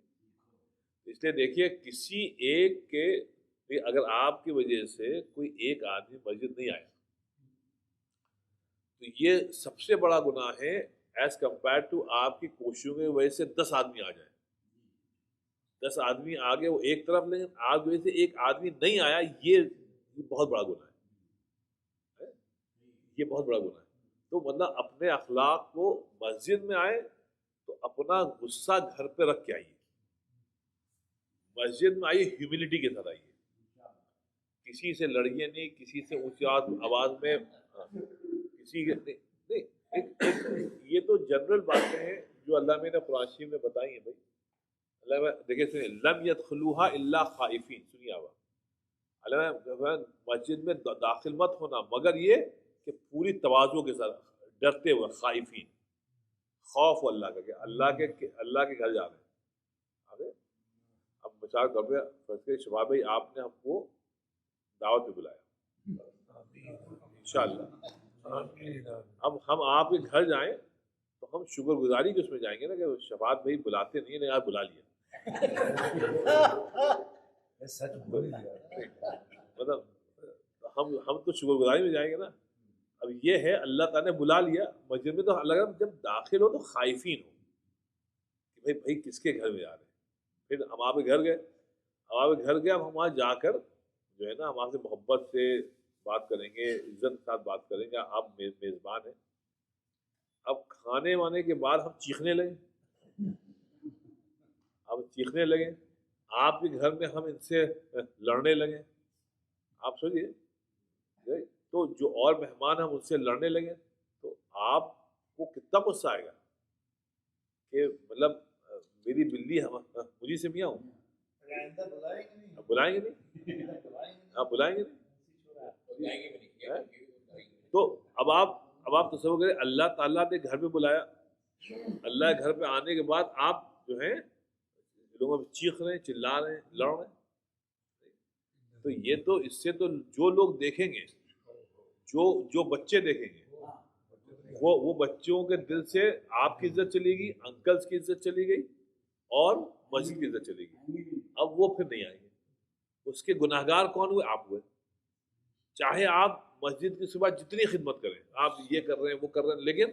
اس لیے دیکھیے کسی ایک کے، اگر آپ کی وجہ سے کوئی ایک آدمی مسجد نہیں آیا تو یہ سب سے بڑا گناہ ہے ایز کمپیئر ٹو آپ کی کوششوں کی وجہ سے 10 آدمی آ جائیں. 10 آدمی آگے وہ ایک طرف، لیکن آپ کی وجہ سے ایک آدمی نہیں آیا، یہ بہت بڑا گناہ ہے، یہ بہت بڑا گناہ ہے. تو مطلب اپنے اخلاق کو، مسجد میں آئے تو اپنا غصہ گھر پہ رکھ کے آئیے، مسجد میں آئیے ہیوملٹی کے ساتھ آئیے، کسی سے لڑیے نہیں، کسی سے اونچی آواز میں کسی کے نہیں. یہ تو جنرل باتیں ہیں جو اللہ نے قرآن شریف میں بتائی ہیں. بھائی اللہ دیکھیں سنیں، لم يدخلوها الا خائفین، سنیے آواز، اللہ مسجد میں داخل مت ہونا مگر یہ کہ پوری تواضع کے ساتھ، ڈرتے ہوئے، خائفین، خوف اللہ کا کہ اللہ کے گھر جا رہے ہیں. اب مثال طور پہ فرض کریں شباب بھائی آپ نے ہم کو دعوت پہ بلایا انشاءاللہ، اب ہم آپ کے گھر جائیں تو ہم شکر گزاری کے اس میں جائیں گے نا کہ شفاعت بھائی بلاتے نہیں ہیں، آپ بلا لیا. مطلب ہم تو شکر گزاری میں جائیں گے نا. اب یہ ہے اللہ تعالیٰ نے بلا لیا مسجد میں، تو اللہ جب داخل ہو تو خائفین ہو کہ بھائی کس کے گھر میں جا رہے ہیں. پھر ہم آپ کے گھر گئے، اب ہم وہاں جا کر جو ہے نا ہم آپ سے محبت سے بات کریں گے، عزت کے ساتھ بات کریں گے، آپ میزبان ہیں. اب کھانے وانے کے بعد ہم چیخنے لگے، آپ کے گھر میں ہم ان سے لڑنے لگے، آپ سوچیے. تو جو اور مہمان ہم ان سے لڑنے لگے تو آپ کو کتنا غصہ آئے گا کہ مطلب میری بلی مجھے سے میاں ہوں. بلائیں گے نہیں، آپ بلائیں گے نہیں. تو اب آپ تصور کریں اللہ تعالیٰ نے گھر پہ بلایا، اللہ کے گھر پہ آنے کے بعد آپ جو ہیں لوگوں پہ چیخ رہے ہیں، چلا رہے ہیں، لڑ رہے ہیں. تو یہ تو اس سے تو جو لوگ دیکھیں گے، جو بچے دیکھیں گے، وہ بچوں کے دل سے آپ کی عزت چلی گئی، انکلز کی عزت چلی گئی اور مسجد کی عزت چلی گئی. اب وہ پھر نہیں آئیں گے. اس کے گناہ گار کون ہوئے؟ آپ ہوئے. چاہے آپ مسجد کی صبح جتنی خدمت کریں، آپ یہ کر رہے ہیں وہ کر رہے ہیں، لیکن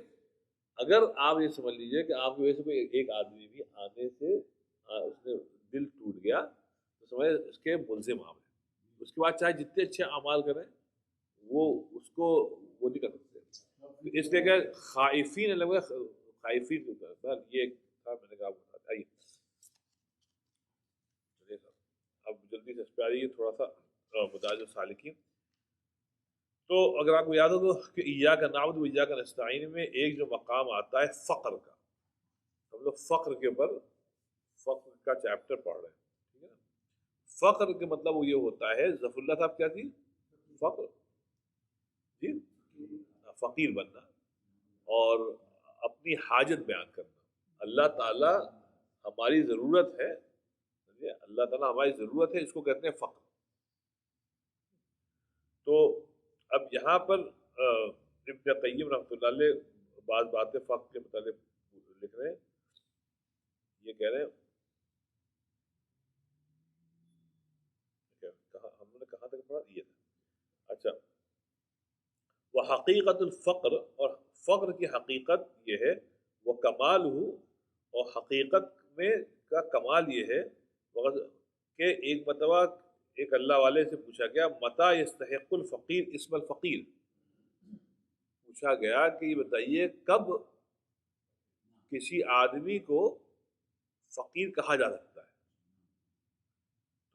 اگر آپ یہ سمجھ لیجئے کہ آپ کی وجہ سے کوئی ایک آدمی بھی آنے سے اس نے دل ٹوٹ گیا تو سمجھ اس کے ملزم آپ ہیں. اس کے بعد چاہے جتنے اچھے اعمال کریں وہ اس کو وہ نہیں کر سکتے. اس لیے کہ خائفین خائفین یہ تھا میں نے کہا آئیے اب جلدی سے اس پہ آ جائیے تھوڑا سا مدارج السالکین. تو اگر آپ کو یاد ہو کہ ایاک نعبد و ایاک نستعین میں ایک جو مقام آتا ہے فقر کا، ہم لوگ فقر کے اوپر فقر کا چیپٹر پڑھ رہے ہیں، ٹھیک ہے نا؟ فقر کے مطلب وہ یہ ہوتا ہے، ظفر اللہ صاحب کیا تھی؟ فقر، جی، فقیر بننا اور اپنی حاجت بیان کرنا۔ اللہ تعالیٰ ہماری ضرورت ہے، اللہ تعالیٰ ہماری ضرورت ہے، اس کو کہتے ہیں فقر۔ تو اب یہاں پر ابن قیم رحمۃ اللہ علیہ بعض باتیں فقر کے متعلق لکھ رہے ہیں، یہ کہہ رہے ہیں ہم نے کہاں تک پڑھا یہ تھا، اچھا، وہ حقیقت الفقر، اور فقر کی حقیقت یہ ہے، وہ کمال ہو، اور حقیقت میں کا کمال یہ ہے کہ ایک مرتبہ ایک اللہ والے سے پوچھا گیا متى یستحق الفقیر اسم الفقیر، پوچھا گیا کہ یہ بتائیے کب کسی آدمی کو فقیر کہا جا سکتا ہے؟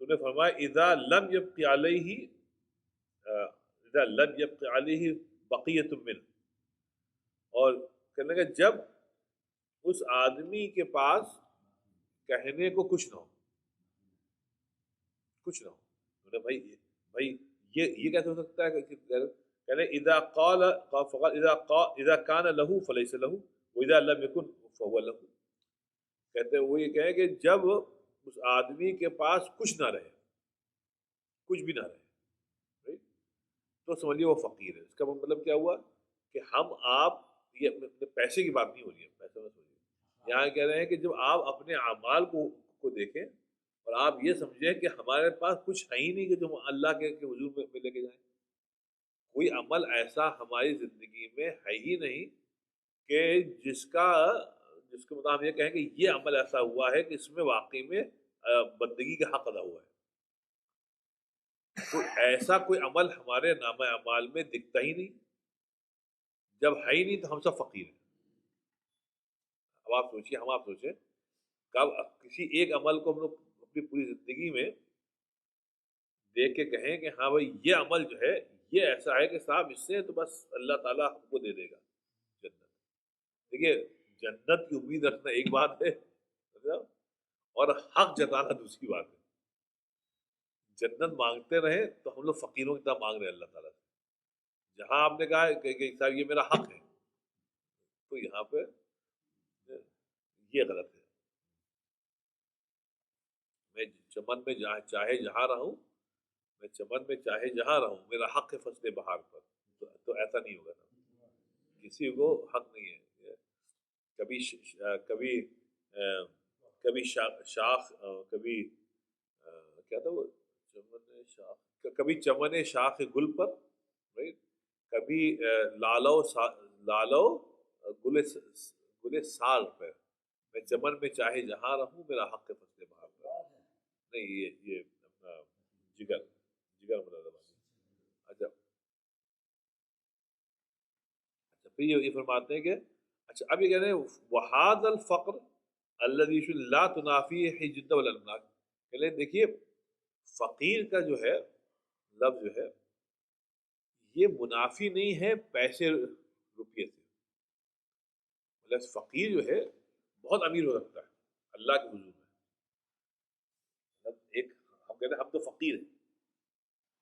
تو نے فرمایا اذا لم يبق علیہ اذا لم يبق علیہ بقیۃ من، اور کہنے لگا جب اس آدمی کے پاس کہنے کو کچھ نہ ہو، کچھ نہ ہو، بھائی یہ کیسے ہو سکتا ہے؟ کہنے اذا قال فقال اذا كان له فليس له واذا لم يكن فهو له، کہتے ہیں وہ یہ کہیں کہ جب اس آدمی کے پاس کچھ نہ رہے، کچھ بھی نہ رہے، تو سمجھیے وہ فقیر ہے۔ اس کا مطلب کیا ہوا کہ ہم آپ، یہ پیسے کی بات نہیں ہو رہی ہے، پیسے میں سمجھیے، یہاں کہہ رہے ہیں کہ جب آپ اپنے اعمال کو دیکھیں اور آپ یہ سمجھیں کہ ہمارے پاس کچھ ہے ہی نہیں کہ جو اللہ کے حضور میں لے کے جائیں، کوئی عمل ایسا ہماری زندگی میں ہے ہی نہیں کہ جس کو مطلب ہم یہ کہیں کہ یہ عمل ایسا ہوا ہے کہ اس میں واقعی میں بندگی کا حق ادا ہوا ہے، تو ایسا کوئی عمل ہمارے نامہ اعمال میں دکھتا ہی نہیں، جب ہے ہی نہیں تو ہم سب فقیر ہیں۔ اب آپ سوچیے، ہم آپ سوچیں کب کسی ایک عمل کو ہم لوگ اپنی پوری زندگی میں دیکھ کے کہیں کہ ہاں بھائی یہ عمل جو ہے یہ ایسا ہے کہ صاحب اس سے تو بس اللہ تعالیٰ ہم کو دے دے گا جنت۔ دیکھیے جنت کی امید رکھنا ایک بات ہے اور حق جتانا دوسری بات ہے۔ جنت مانگتے رہے تو ہم لوگ فقیروں کی طرح مانگ رہے ہیں اللہ تعالیٰ سے، جہاں آپ نے کہا کہ صاحب یہ میرا حق ہے، تو یہاں پہ یہ غلط ہے۔ میں چمن میں چاہے جہاں رہوں، میں چمن میں چاہے جہاں رہوں، میرا حق ہے فصل بہار پر، تو ایسا نہیں ہوگا نا، کسی کو حق نہیں ہے۔ کبھی کبھی کبھی شاخ کبھی کیا تھا وہ چمن شاخ، کبھی چمن شاخ گل پر، کبھی لالو گل سال پر، میں چمن میں چاہے جہاں رہوں، میرا حق ہے فصل بہار پر۔ نہیں یہ اپنا جگر اچھا پھر یہ فرماتے ہیں کہ اچھا اب یہ کہہ رہے ہیں وحاد الفقر الذی لا تنافی حجت والاملاک، کہ لیں دیکھیے فقیر کا جو ہے لفظ جو ہے یہ منافی نہیں ہے پیسے روپیے سے، مطلب فقیر جو ہے بہت امیر ہو سکتا ہے اللہ کے حضور میں، مطلب ایک ہم کہتے ہیں ہم تو فقیر ہیں،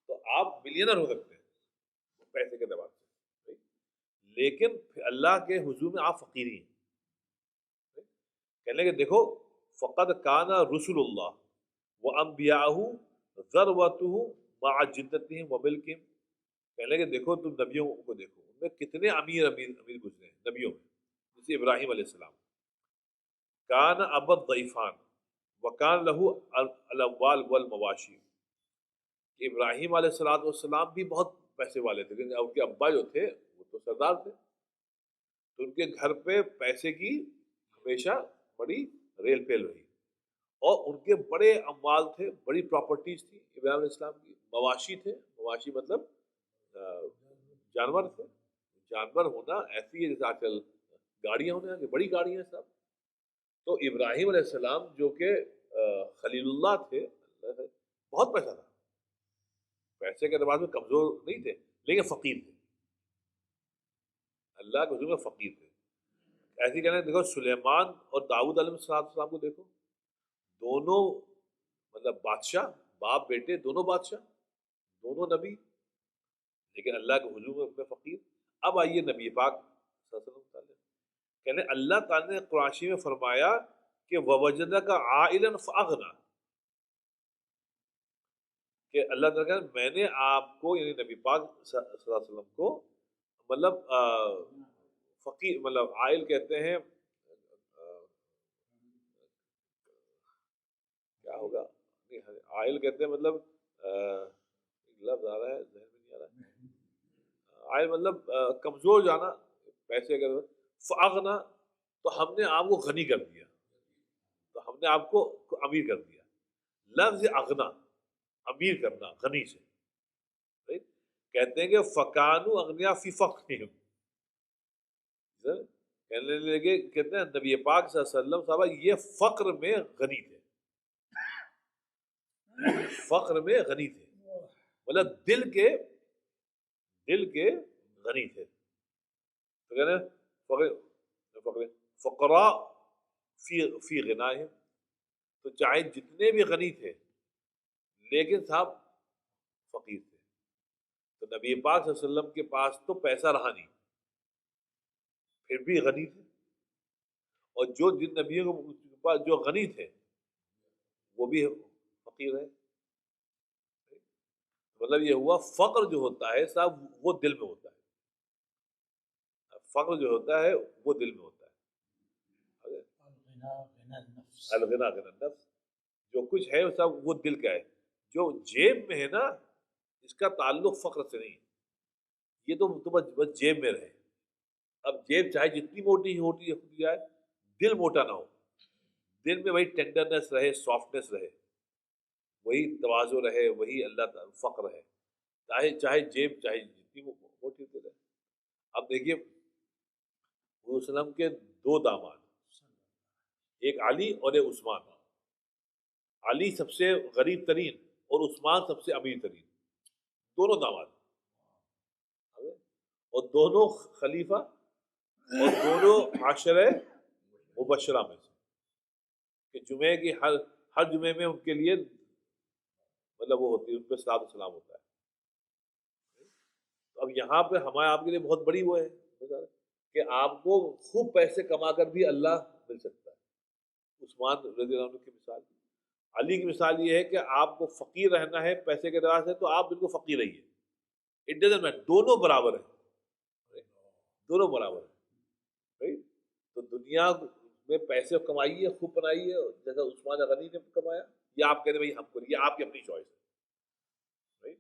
تو آپ ملینر ہو سکتے ہیں پیسے کے دباؤ سے، لیکن اللہ کے حضور میں آپ فقیر ہی ہیں۔ کہنے کہ دیکھو فقد کان رسول اللہ وانبیاءہ ذروتہ مع جدتہم وملکہم، کہنے کہ دیکھو تم نبیوں کو دیکھو، ان میں کتنے امیر گزرے ہیں نبیوں میں، جیسے ابراہیم علیہ السلام کان ابا الضیفان وکان لہ الاموال والمواشی، کہ ابراہیم علیہ السلام بھی بہت پیسے والے تھے، لیکن ان کے ابا جو تھے وہ تو سردار تھے، تو ان کے گھر پہ پیسے کی ہمیشہ بڑی ریل پیل رہی، اور ان کے بڑے اموال تھے، بڑی پراپرٹیز تھی ابراہیم علیہ السلام کی، مواشی تھے، مواشی مطلب جانور تھے، جانور ہونا ایسی ہے جیسے آج کل گاڑیاں ہونے کی بڑی گاڑیاں ہیں سب، تو ابراہیم علیہ السلام جو کہ خلیل اللہ تھے، بہت پیسہ تھا، پیسے کے اعتبار میں کمزور نہیں تھے، لیکن فقیر تھے، اللہ کے حضور میں فقیر تھے. ایسے کہنا دیکھو سلیمان اور داؤد علیہ السلام کو دیکھو، دونوں مطلب بادشاہ، باپ بیٹے دونوں بادشاہ، دونوں نبی، لیکن اللہ کے حضور میں فقیر. اب آئیے نبی پاک صلی اللہ علیہ وسلم کہنے اللہ تعالیٰ نے قرآن میں فرمایا کہ وَوَجَدَكَ عَائِلًا فَأَغْنَىٰ، کہ اللہ تعالیٰ کہنے میں نے آپ کو یعنی نبی پاک صلی اللہ علیہ وسلم کو مطلب فقیر، مطلب عائل کہتے ہیں کیا ہوگا، عائل کہتے ہیں مطلب ایک لفظ آ رہا ہے ذہن میں نہیں آ رہا، عائل مطلب کمزور جانا، پیسے کا. فاغنا تو ہم نے آپ کو غنی کر دیا، تو ہم نے آپ کو امیر کر دیا. لفظ اغنا امیر کرنا غنی سے، right؟ کہتے ہیں کہ فکانو اغنیا فی فقرہم، کہنے لگے کہتے ہیں نبی پاک صلی اللہ علیہ وسلم صاحب یہ فقر میں غنی تھے، فقر میں غنی تھے، مطلب دل کے غنی تھے. تو کہتے ہیں فقراء فی غناہم، تو چاہے جتنے بھی غنی تھے لیکن صاحب فقیر تھے. تو نبی پاک صلی اللہ علیہ وسلم کے پاس تو پیسہ رہا نہیں، پھر بھی غنی تھے، اور جو جن نبیوں کے پاس جو غنی تھے وہ بھی فقیر ہے. مطلب یہ ہوا فقر جو ہوتا ہے صاحب وہ دل میں ہوتا ہے، فقر جو ہوتا ہے وہ دل میں ہوتا ہے. الغنا غنا النفس، جو کچھ ہے سب وہ دل کا ہے، جو جیب میں ہے نا اس کا تعلق فقر سے نہیں، یہ تو بس جیب میں رہے. اب جیب چاہے جتنی موٹی ہوتی جائے، دل موٹا نہ ہو، دل میں وہی ٹینڈرنیس رہے، سافٹنیس رہے، وہی تواضع رہے، وہی اللہ تعالی فقر ہے، چاہے جیب چاہے جتنی موٹی ہوتی رہے. اب دیکھیے حضور صلی اللہ علیہ وسلم کے دو داماد، ایک علی اور ایک عثمان. علی سب سے غریب ترین اور عثمان سب سے امیر ترین، دونوں داماد، اور دونوں خلیفہ اور دونوں عاشرہ مبشرہ میں سے، کہ جمعے کی ہر جمعے میں ان کے لیے مطلب وہ ہوتی ہے، ان پہ صلاۃ السلام ہوتا ہے. اب یہاں پہ ہمارے آپ کے لیے بہت بڑی وہ ہے کہ آپ کو خوب پیسے کما کر بھی اللہ مل سکتا ہے. عثمان رضی اللہ عنہ کی مثال، علی کی مثال یہ ہے کہ آپ کو فقیر رہنا ہے پیسے کے اعتبار سے تو آپ بالکل فقیر رہیے، اٹ ڈزنٹ میٹر، دونوں برابر ہیں، دونوں برابر ہیں. تو دنیا میں پیسے کمائیے، خوب بنائیے جیسا عثمان غنی نے کمایا، یا آپ کہتے ہیں بھائی ہم کو، یہ آپ کی اپنی چوائس ہے.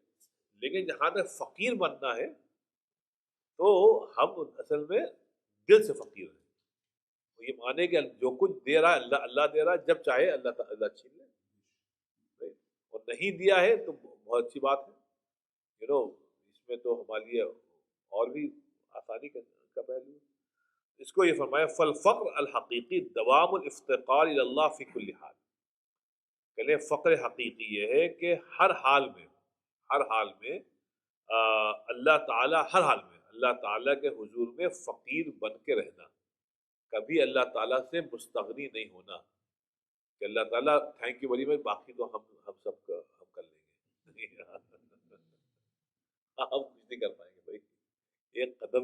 لیکن جہاں تک فقیر بننا ہے تو ہم اصل میں دل سے فقیر ہیں. یہ مانے کہ جو کچھ دے رہا ہے اللہ دے رہا ہے، جب چاہے اللہ چھین لے، اور نہیں دیا ہے تو بہت اچھی بات ہے. اس میں تو ہمارے لیے اور بھی آسانی کا پہلو ہے. اس کو یہ فرمایا فالفقر الحقیقی دوام الافتقار الی اللہ فی کل حال. کہلے فقر حقیقی یہ ہے کہ ہر حال میں اللہ تعالیٰ ہر حال میں اللہ تعالیٰ کے حضور میں فقیر بن کے رہنا، کبھی اللہ تعالیٰ سے مستغنی نہیں ہونا کہ اللہ تعالیٰ تھینک یو ویری مچ، باقی تو ہم سب کا ہم کر لیں گے. ہم کچھ نہیں کر پائیں گے بھائی، ایک قدم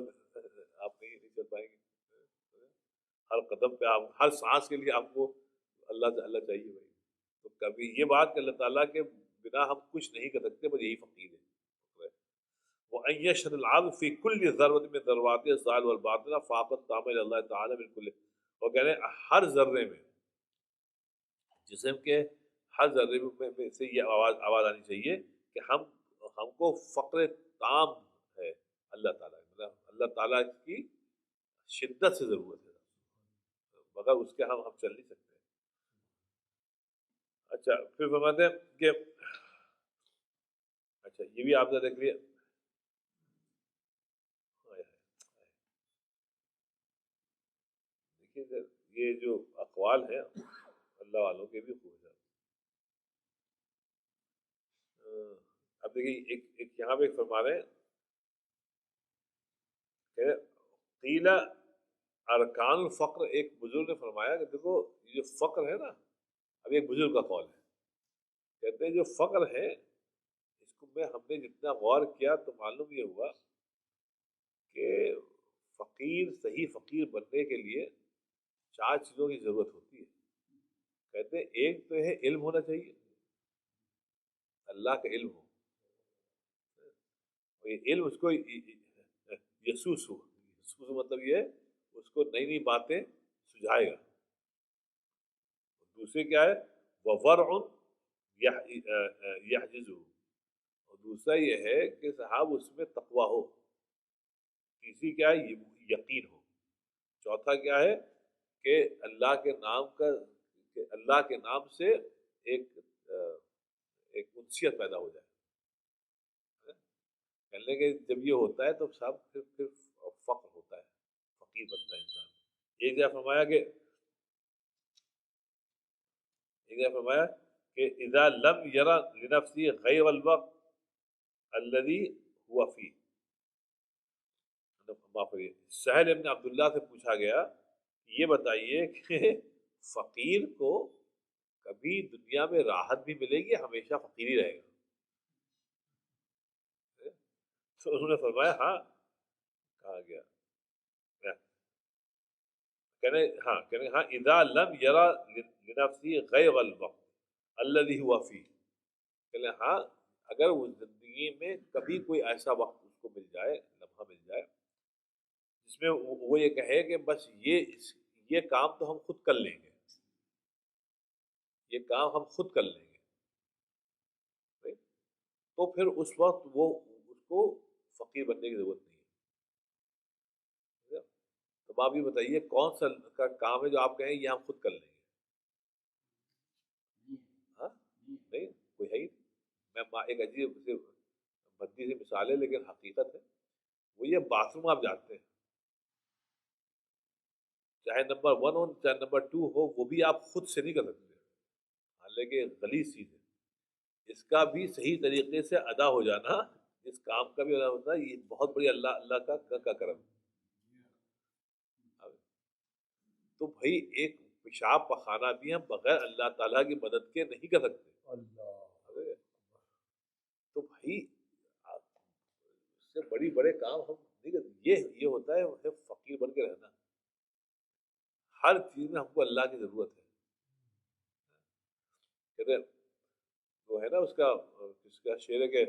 آپ نہیں چل پائیں گے. ہر قدم پہ آپ، ہر سانس کے لیے آپ کو اللہ چاہیے بھائی. تو کبھی یہ بات کہ اللہ تعالیٰ کے بنا ہم کچھ نہیں کر سکتے، بس یہی فقیر ہے. وَأَن يَشْهَدَ الْعَبْدُ فِي كُلِّ ذَرَّةٍ مِّن ذَرَّاتِ الظَّاهِرَةِ وَالْبَاطِنَةِ فَقَدْ تَعَامَلَ اللَّهُ تَعَالَى مِنْ كُلِّ. وہ کہہ رہے ہیں ہر ذرے میں، جسم کے ہر ذرے میں سے یہ آواز آنی چاہیے کہ ہم کو فقر تام ہے اللہ تعالیٰ، مطلب اللہ تعالیٰ کی شدت سے ضرورت ہے، مگر اس کے ہم چل نہیں سکتے. اچھا پھر فرماتے ہیں کہ اچھا یہ بھی آپ نے دیکھ لیا. دیکھیے یہ جو اقوال ہیں اللہ والوں کے بھی خوب ہے. اب دیکھیے ایک یہاں پہ فرما رہے ہیں قیل ارکان الفقر، ایک بزرگ نے فرمایا کہ دیکھو یہ جو فقر ہے نا، اب ایک بزرگ کا قول ہے، کہتے ہیں جو فقر ہے اس کو ہم نے جتنا غور کیا تو معلوم یہ ہوا کہ فقیر، صحیح فقیر بننے کے لیے 4 چیزوں کی ضرورت ہوتی ہے. کہتے ہیں ایک تو ہے علم ہونا چاہیے، اللہ کا علم ہو، یہ علم اس کو یسوس ہو، یسوس مطلب یہ ہے اس کو نئی نئی باتیں سجھائے گا. دوسرے کیا ہے، وَوَرْعٌ يَحْجِزُهُ، اور دوسرا یہ ہے کہ صاحب اس میں تقویٰ ہو. تیسری کیا ہے، یقین ہو. چوتھا کیا ہے کہ اللہ کے نام کا، کہ اللہ کے نام سے ایک انسیت پیدا ہو جائے. کہنے کہ جب یہ ہوتا ہے تو صاحب پھر فقر ہوتا ہے، فقیر بنتا ہے انسان. ایک جگہ فرمایا کہ اذا لم یرا لنفسی غیر الوقت الذی ہوا فیہ. سہل ابن عبداللہ سے پوچھا گیا یہ بتائیے کہ فقیر کو کبھی دنیا میں راحت بھی ملے گی، ہمیشہ فقیر ہی رہے گا؟ تو انہوں نے فرمایا ہاں. کہا گیا کہنے ہاں اذا لم یرا لنفسی غیر الوقت الذی ہوا فیہ. کہنے ہاں اگر وہ زندگی میں کبھی کوئی ایسا وقت اس کو مل جائے، لمحہ مل جائے جس میں وہ یہ کہے کہ بس یہ کام تو ہم خود کر لیں گے، یہ کام ہم خود کر لیں گے، تو پھر اس وقت وہ اس کو فقیر بننے کی ضرورت نہیں ہے. تو آپ یہ بتائیے کون سا کا کام ہے جو آپ کہیں یہ ہم خود کر لیں گے؟ ہاں نہیں، کوئی ہے ہی نہیں. میں ایک عجیب سے بدی سی مثال ہے لیکن حقیقت ہے، وہ یہ باتھ روم آپ جاتے ہیں، چاہے نمبر 1 ہو چاہے نمبر 2 ہو، وہ بھی آپ خود سے نہیں کر سکتے، حالانکہ غلیظ چیز ہے. اس کا بھی صحیح طریقے سے ادا ہو جانا، اس کام کا بھی ادا ہوتا ہے، یہ بہت بڑی اللہ کا کرم ہے. تو بھائی ایک پیشاب پخانا بھی ہم بغیر اللہ تعالیٰ کی مدد کے نہیں کر سکتے. تو بھائی اس سے بڑے کام ہم نہیں کرتے. یہ ہوتا ہے فقیر بن کے رہنا. ہر چیز میں ہم کو اللہ کی ضرورت ہے. کہتے ہیں وہ ہے نا اس کا شعر ہے کہ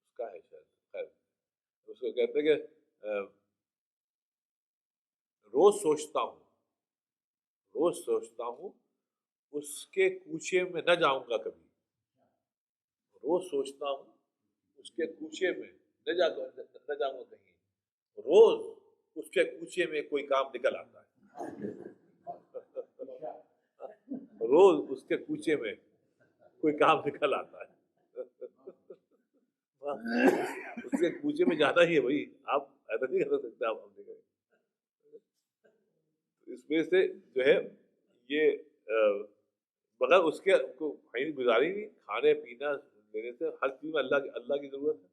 اس کا ہے شاید، خیر اس کو کہتے ہیں کہ روز سوچتا ہوں اس کے کوچے میں نہ جاؤں گا کبھی. روز سوچتا ہوں اس کے کوچے میں نہ جاؤں گا کہیں، روز اس کے کوچے میں کوئی کام نکل آتا ہے. روز اس کے کوچے میں کوئی کام نکل آتا ہے. اس کے کوچے میں جانا ہی ہے بھائی، آپ ایسا نہیں کر سکتے. آپ اس میں سے جو ہے یہ مگر اس کے کہیں گزاری نہیں، کھانے پینا لینے سے ہر چیز میں اللہ کی ضرورت ہے.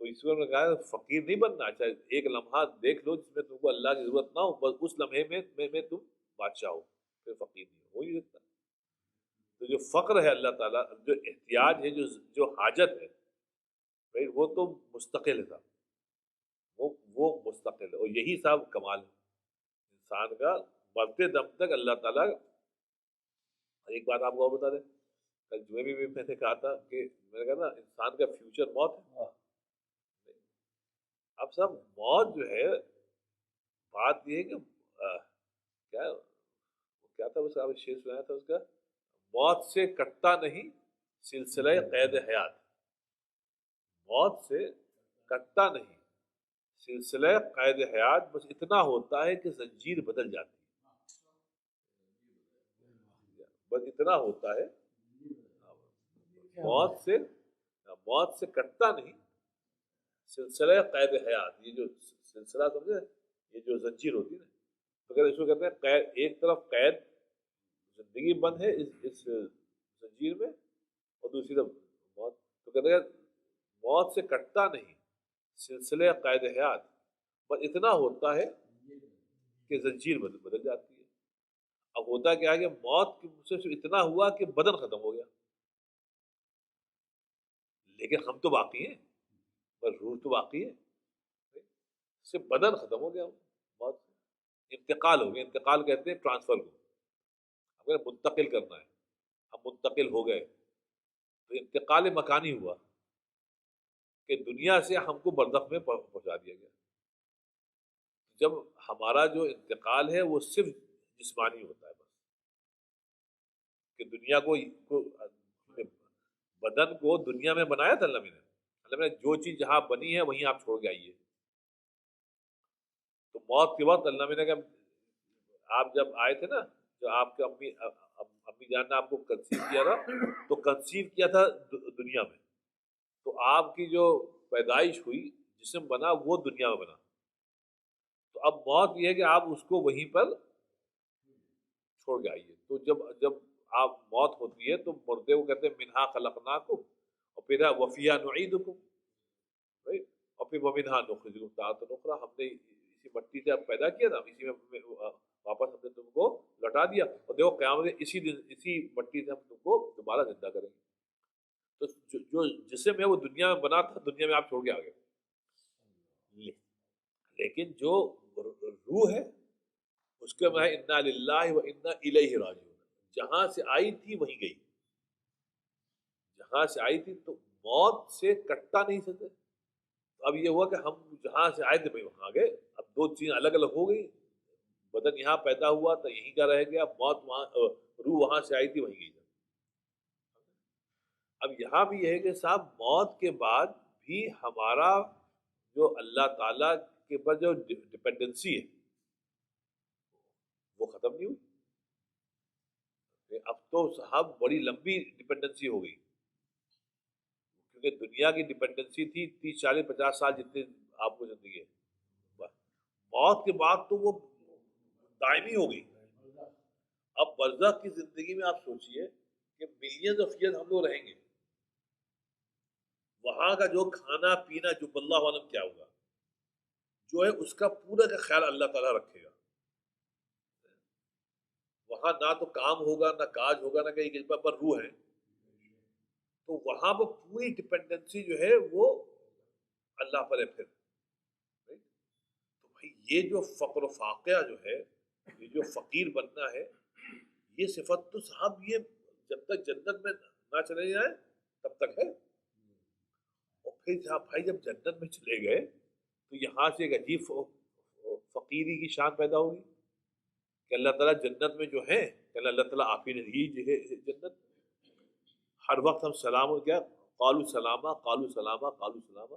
تو اس میں کہا فقیر نہیں بننا. چاہے ایک لمحہ دیکھ لو جس میں تم کو اللہ کی ضرورت نہ ہو، بس اس لمحے میں تم بادشاہ ہو، پھر فقیر نہیں ہو ہی نہیں سکتا. تو جو فقر ہے اللہ تعالیٰ، جو احتیاج ہے، جو حاجت ہے بھائی، وہ تو مستقل تھا، وہ مستقل ہے. اور یہی صاحب کمال ہے انسان کا، مرتے دم تک اللہ تعالیٰ. ایک بات آپ کو اور بتا دیں، کل جمعے بھی میں نے کہا تھا کہ میں نے کہا نا انسان کا فیوچر موت ہے. اب سب موت جو ہے، بات یہ ہے کہ کیا تھا اس کا شعر سنایا تھا اس کا، موت سے کٹتا نہیں سلسلہ قید حیات. موت سے کٹتا نہیں سلسلہ قید حیات، بس اتنا ہوتا ہے کہ زنجیر بدل جاتی ہے، بس اتنا ہوتا ہے. موت سے کٹتا نہیں سلسلہ قید حیات. یہ جو سلسلہ سمجھے، یہ جو زنجیر ہوتی ہے نا، اگر اس کو کہتے ہیں قید، ایک طرف قید زندگی بند ہے اس زنجیر میں، اور دوسری طرف موت. تو کہتے ہیں موت سے کٹتا نہیں، سلسلے قید حیات بس اتنا ہوتا ہے کہ زنجیر بدل جاتی ہے۔ اب ہوتا کیا ہے کہ موت سے صرف اتنا ہوا کہ بدن ختم ہو گیا، لیکن ہم تو باقی ہیں، پر روح تو باقی ہے، صرف بدن ختم ہو گیا، موت سے انتقال ہو گیا۔ انتقال کہتے ہیں ٹرانسفر کو، اگر منتقل کرنا ہے، ہم منتقل ہو گئے تو انتقال مکانی ہوا کہ دنیا سے ہم کو برزخ میں پہنچا دیا گیا۔ جب ہمارا جو انتقال ہے وہ صرف جسمانی ہوتا ہے بس، کہ دنیا کو بدن کو دنیا میں بنایا تھا اللہ نے جو چیز جہاں بنی ہے وہیں آپ چھوڑ کے آئیے۔ تو موت کے وقت اللہ نے کہا آپ جب آئے تھے نا، جو آپ کے امی جان نے آپ کو کنسیو کیا تھا، تو کنسیو کیا تھا دنیا میں، تو آپ کی جو پیدائش ہوئی، جسم بنا، وہ دنیا میں بنا۔ تو اب موت یہ ہے کہ آپ اس کو وہیں پر چھوڑ کے آئیے۔ تو جب آپ موت ہوتی ہے تو مردے کو کہتے ہیں منہا خلقناکم، اور پھر وفیہا نعیدکم، اور پھر ومنہا نخرجکم تارۃ اخری، ہم نے اسی مٹی سے پیدا کیا تھا، اسی میں واپس ہم نے تم کو لوٹا دیا، اور دیکھو قیامت اسی مٹی سے ہم تم کو دوبارہ زندہ کریں گے۔ تو جو جسم ہے وہ دنیا میں بنا تھا، دنیا میں آپ چھوڑ کے آ گئے، لیکن جو روح ہے اس کے میں انا للہ و انا الیہ راجعون، جہاں سے آئی تھی وہیں گئی، جہاں سے آئی تھی تو موت سے کٹتا نہیں سکتے۔ اب یہ ہوا کہ ہم جہاں سے آئے تھے بھائی وہاں گئے، اب دو چیزیں الگ الگ ہو گئی، بدن یہاں پیدا ہوا تو یہیں کا رہ گیا، موت وہاں، روح وہاں سے آئی تھی وہیں گئی۔ اب یہاں بھی یہ ہے کہ صاحب موت کے بعد بھی ہمارا جو اللہ تعالیٰ کے پر جو ڈپینڈنسی ہے وہ ختم نہیں ہوئی۔ اب تو صاحب بڑی لمبی ڈپینڈنسی ہو گئی، کیونکہ دنیا کی ڈپینڈنسی تھی 30 40 50 سال جتنے آپ کو زندگی ہے، موت کے بعد تو وہ دائمی ہو گئی۔ اب برزخ کی زندگی میں آپ سوچئے کہ ملینز آف ایئرز ہم لوگ رہیں گے، وہاں کا جو کھانا پینا جو اللہ عالم کیا ہوگا، جو ہے اس کا پورا کا خیال اللہ تعالیٰ رکھے گا۔ وہاں نہ تو کام ہوگا، نہ کاج ہوگا، نہ کہیں جس پر روح ہے، تو وہاں پر پوری ڈپینڈنسی جو ہے وہ اللہ پر ہے۔ پھر تو بھائی یہ جو فقر و فاقہ جو ہے، یہ جو فقیر بننا ہے، یہ صفت تو صاحب یہ جب تک جنت میں نہ چلے جائیں تب تک ہے، اور پھر بھائی جب جنت میں چلے گئے تو یہاں سے ایک عجیب فقیری کی شان پیدا ہوگی کہ اللہ تعالیٰ جنت میں جو ہے، کہ اللہ تعالیٰ آپ ہی نے دی جنت، ہر وقت ہم سلام کیا قالوا سلامہ قالوا سلامہ قالوا سلامہ،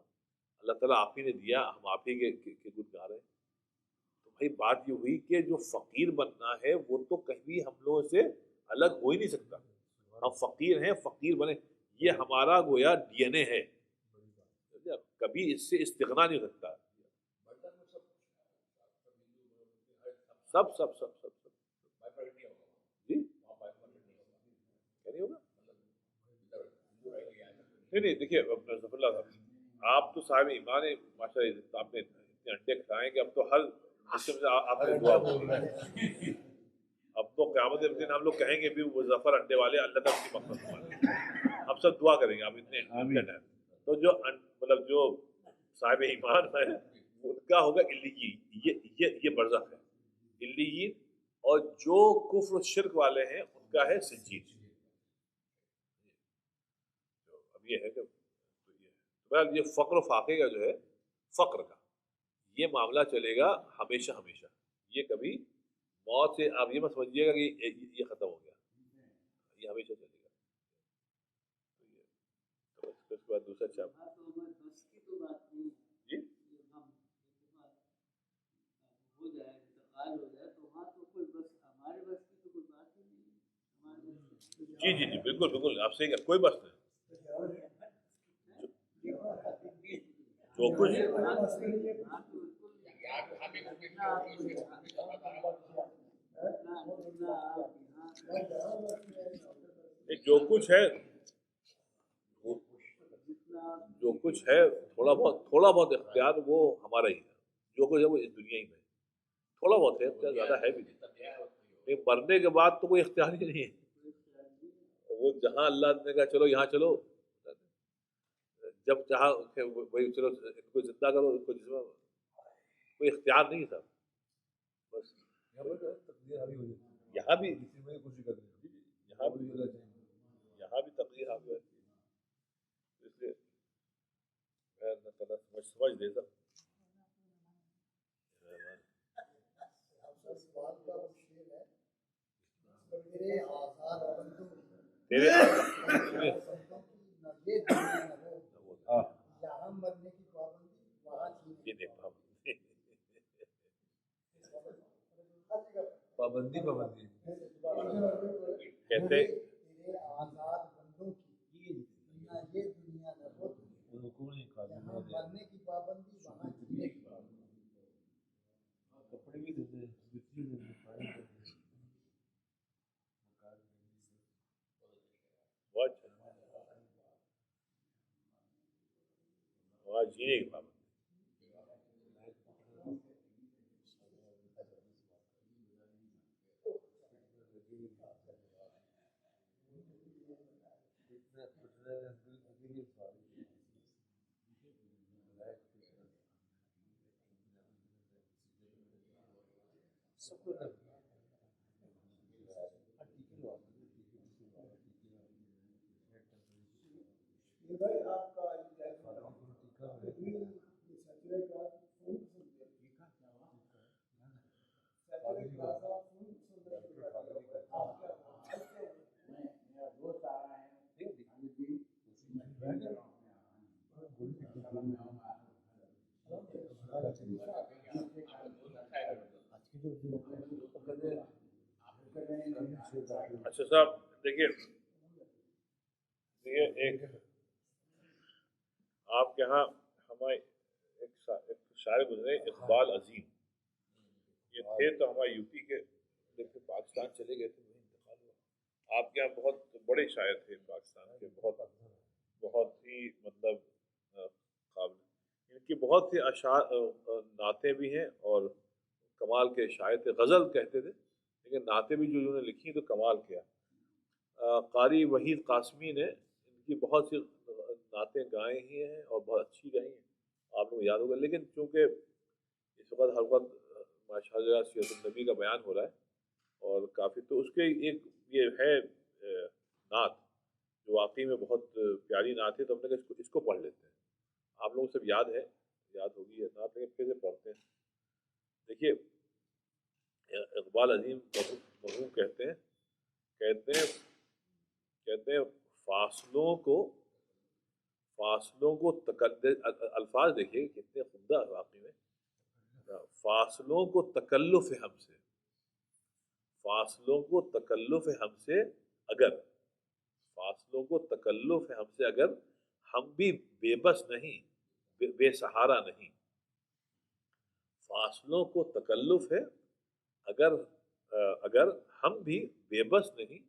اللہ تعالیٰ آپ ہی نے دیا، ہم آپ ہی کے گن گا رہے ہیں۔ تو بھائی بات یہ ہوئی کہ جو فقیر بننا ہے وہ تو کبھی ہم لوگوں سے الگ ہو ہی نہیں سکتا، ہم فقیر ہیں، فقیر بنے، یہ ہمارا گویا ڈی این اے ہے، کبھی اس سے استغنا نہیں ہو سکتا۔ سب سب سب سب سب جی نہیں ہوگا، نہیں دیکھیے ظفر اللہ صاحب، آپ تو صاحب ایمان ہے ماشاء اللہ، آپ نے اتنے انڈے کھائیں کہ اب تو ہر جسم سے آپ سے دعا ہوگی، اب تو قیامت کے دن ہم لوگ کہیں گے بھی وہ ظفر انڈے والے اللہ تعالیٰ کی مغفرت والے، اب سب دعا کریں گے آپ اتنے ٹائم۔ تو جو مطلب جو صاحب ایمان ہے ان کا ہوگا علیین، یہ برزخ ہے علیین، اور جو کفر و شرک والے ہیں ان کا ہے سجین۔ اب یہ ہے کہ یہ فقر و فاقے کا جو ہے، فقر کا یہ معاملہ چلے گا ہمیشہ ہمیشہ، یہ کبھی موت سے آپ یہ مت سمجھیے گا کہ یہ ختم ہو گیا، یہ ہمیشہ چلے گا۔ تو اس کے بعد دوسرا چاپ جی جی جی جی بالکل بالکل آپ صحیح، کوئی بس نہیں، جو کچھ جو کچھ ہے جو کچھ ہے تھوڑا بہت اختیار وہ ہمارا ہی ہے، جو کچھ ہے وہ اس دنیا ہی میں ہے، تھوڑا بہت ہے، اختیار زیادہ ہے بھی نہیں، لیکن مرنے کے بعد تو کوئی اختیار ہی نہیں ہے، وہ جہاں اللہ نے کہا چلو یہاں چلو، جب چاہا وہی چلو، ان کو زندہ کرو، ان کو جسم، کوئی اختیار نہیں تھا بس۔ یہاں بھی یہاں بھی تقدیر حاوی ہوتی ہے، اس لیے اللہ تعالیٰ سمجھ دے سب۔ تیرے پابندی کہتے کپڑے بھی دیتے وہاں جینے کی پابندی، اچھا صاحب دیکھیے ایک آپ کے یہاں ہمارے ایک شاعر گزرے اقبال عظیم، یہ تھے تو ہمارے یو پی کے، لیکن پاکستان چلے گئے تھے، وہیں انتقال ہوا۔ آپ کے یہاں بہت بڑے شاعر تھے پاکستان کے، بہت ہی مطلب قابل، ان کی بہت سی اشعار نعتیں بھی ہیں، اور کمال کے شاعر تھے، غزل کہتے تھے لیکن نعتیں بھی جو انہوں نے لکھی تو کمال کیا۔ قاری وحید قاسمی نے ان کی بہت سی نعتیں گائے ہی ہیں اور بہت اچھی گائی ہیں، آپ کو یاد ہوگا، لیکن چونکہ اس وقت ہر وقت ماشاء اللہ سیرت النبی کا بیان ہو رہا ہے اور کافی، تو اس کے ایک یہ ہے نعت جو واقعی میں بہت پیاری نعت ہے، تو ہم نے کہا اس کو پڑھ لیتے ہیں، آپ لوگوں کو سب یاد ہوگی یہ نعت، لیکن پھر سے پڑھتے ہیں۔ دیکھیے اقبال عظیم مرحوم کہتے ہیں فاصلوں کو الفاظ دیکھیے کتنے عمدہ واقعی میں، فاصلوں کو تکلف ہم سے، فاصلوں کو تکلف ہم سے اگر، فاصلوں کو تکلف ہم سے اگر، ہم بھی بے بس نہیں، بے سہارا نہیں، فاصلوں کو تکلف ہے اگر ہم بھی بے بس نہیں،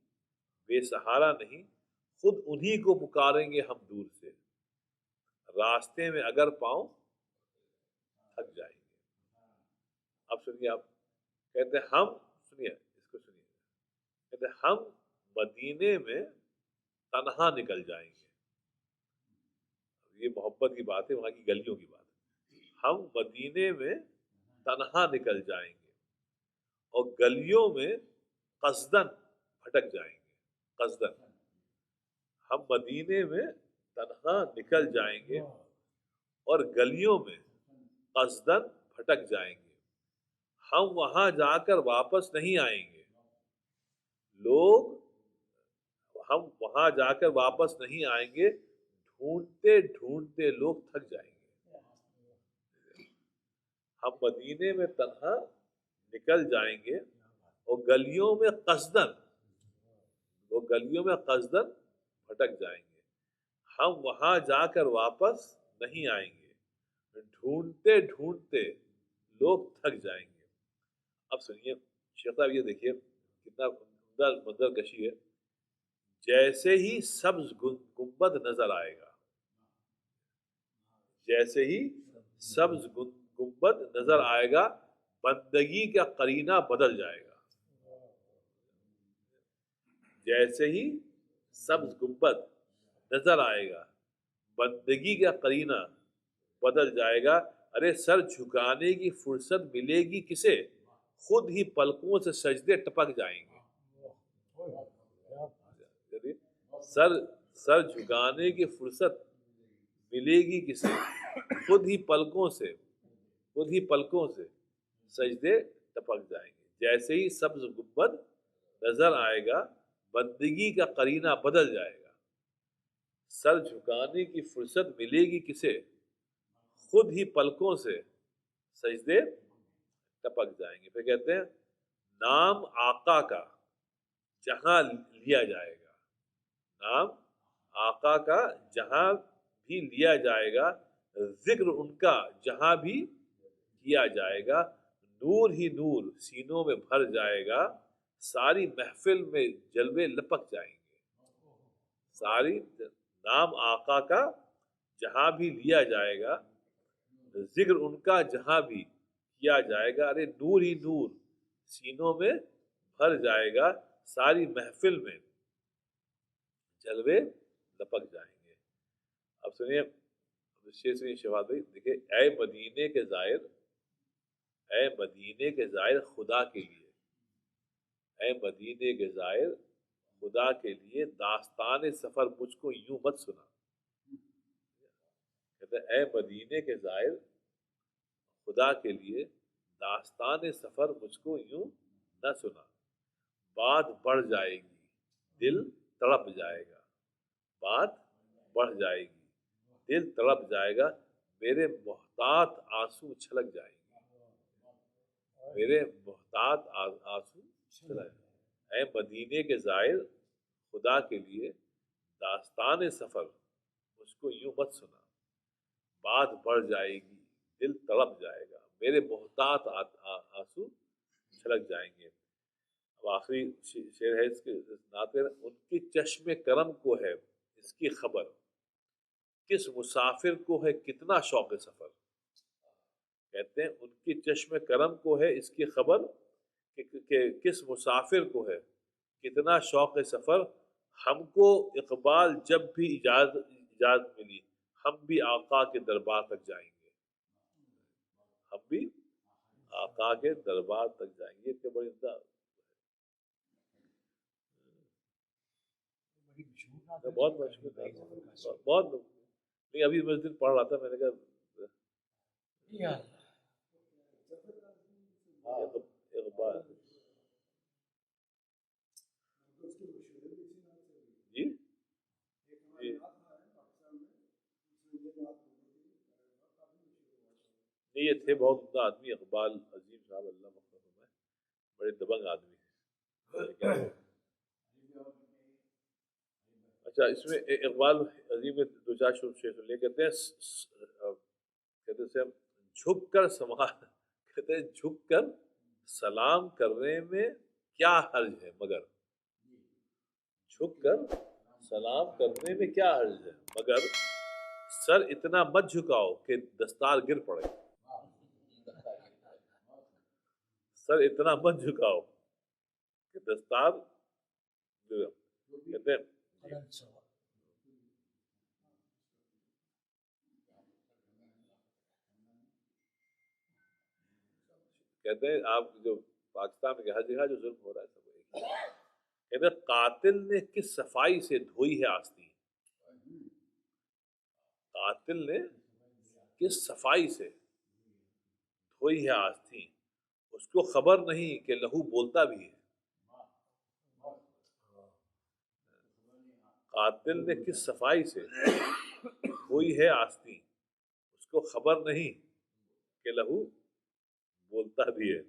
بے سہارا نہیں، خود انہی کو پکاریں گے ہم دور سے، راستے میں اگر پاؤں تھک جائیں گے۔ اب سنیے، آپ کہتے ہیں ہم، سنیے اس کو سنیے، کہتے ہیں ہم مدینے میں تنہا نکل جائیں گے، یہ محبت کی بات ہے، وہاں کی گلیوں کی بات ہے، ہم مدینے میں تنہا نکل جائیں گے اور گلیوں میں قصدن بھٹک جائیں گے، قصدن، ہم مدینے میں تنہا نکل جائیں گے اور گلیوں میں قصدن بھٹک جائیں گے، ہم وہاں جا کر واپس نہیں آئیں گے، ہم وہاں جا کر واپس نہیں آئیں گے، ڈھونڈتے ڈھونڈتے لوگ تھک جائیں گے، ہم مدینے میں تنہا نکل جائیں گے اور گلیوں میں قصدن بھٹک جائیں گے، ہم وہاں جا کر واپس نہیں آئیں گے، ڈھونڈتے ڈھونڈتے لوگ تھک جائیں گے۔ اب سنیے شیخ صاحب، یہ دیکھیے کتنا عمدہ منظر کشی ہے، جیسے ہی سبز گنبد نظر آئے گا، جیسے ہی سبز گنبد نظر آئے گا بندگی کا قرینہ بدل جائے گا. جیسے ہی سبز گنبد نظر آئے گا بندگی کا قرینہ بدل جائے گا. ارے سر جھکانے کی فرصت ملے گی کسے؟ خود ہی پلکوں سے سجدے ٹپک جائیں گے. سر جھکانے کی فرصت ملے گی کسے؟ خود ہی پلکوں سے سجدے ٹپک جائیں گے. جیسے ہی سبز گنبد نظر آئے گا بندگی کا قرینہ بدل جائے گا. سر جھکانے کی فرصت ملے گی کسے؟ خود ہی پلکوں سے سجدے ٹپک جائیں گے. پھر کہتے ہیں نام آقا کا جہاں لیا جائے گا، نام آقا کا جہاں بھی لیا جائے گا، ذکر ان کا جہاں بھی کیا جائے گا، نور ہی نور سینوں میں بھر جائے گا، ساری محفل میں جلوے لپک جائیں گے. ساری نام آقا کا جہاں بھی لیا جائے گا، ذکر ان کا جہاں بھی کیا جائے گا، ارے نور ہی نور سینوں میں بھر جائے گا، ساری محفل میں جلوے لپک جائیں گے. اب سنیے شہباز بھائی، دیکھیں اے مدینے کے زائر، اے مدینے کے زائر خدا کے لیے، اے مدینے کے زائر خدا کے لیے داستان سفر مجھ کو یوں مت سنا. کہتے ہیں اے مدینے کے زائر خدا کے لیے داستان سفر مجھ کو یوں نہ سنا. بات بڑھ جائے گی دل تڑپ جائے گا، بات بڑھ جائے گی دل تڑپ جائے گا، میرے محتاط آنسو چھلک جائیں گے، میرے محتاط آنسو چھلک جائیں گے. اے مدینے کے زائر خدا کے لیے داستان سفر مجھ کو یوں مت سنا. بات بڑھ جائے گی دل تڑپ جائے گا، میرے محتاط آنسو چھلک جائیں گے. اب آخری شعر ہے اس کے نعت میں، ان کی چشم کرم کو ہے اس کی خبر، کس مسافر کو ہے کتنا شوق سفر. کہتے ہیں ان کی چشم کرم کو ہے اس کی خبر کہ کس مسافر کو ہے کتنا شوق سفر. ہم کو اقبال جب بھی اجازت ملی ہم بھی آقا کے دربار تک جائیں گے، ہم بھی آقا کے دربار تک جائیں گے. یہ بڑی بہت مشکل تھا، بہت نہیں. ابھی میں اس دن پڑھ رہا تھا، میں نے کہا اقبال جی جی نہیں، یہ تھے بہت عمدہ آدمی اقبال عظیم صاحب، اللہ مغفرت فرمائے، بڑے دبنگ آدمی ہیں. اچھا اس میں اقبال عظیم میں دو چار شعر سن لے. کہتے ہیں جھک کر کہتے ہیں جھک کر سلام کرنے میں کیا حرج ہے، مگر جھک کر سلام کرنے میں کیا حرج ہے، مگر سر اتنا مت جھکاؤ کہ دستار گر پڑے. سر اتنا مت جھکاؤ کہ دستار کہتے ہیں کہتے ہیں آپ جو پاکستان میں ہر جگہ جو ظلم ہو رہا ہے سب ایک ہی ہے. کہتے ہیں قاتل نے کس صفائی سے دھوئی ہے آستین، قاتل نے کس صفائی سے دھوئی ہے آستین، اس کو خبر نہیں کہ لہو بولتا بھی ہے. قاتل نے کس صفائی سے دھوئی ہے آستین، اس کو خبر نہیں کہ لہو بولتا بھی ہے.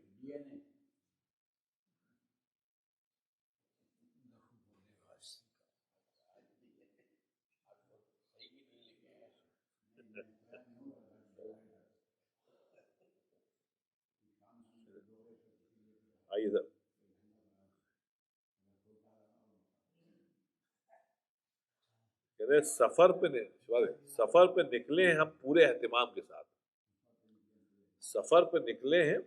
آئیے سر کہتے سفر پہ نکلے ہیں ہم پورے اہتمام کے ساتھ، سفر پہ نکلے ہیں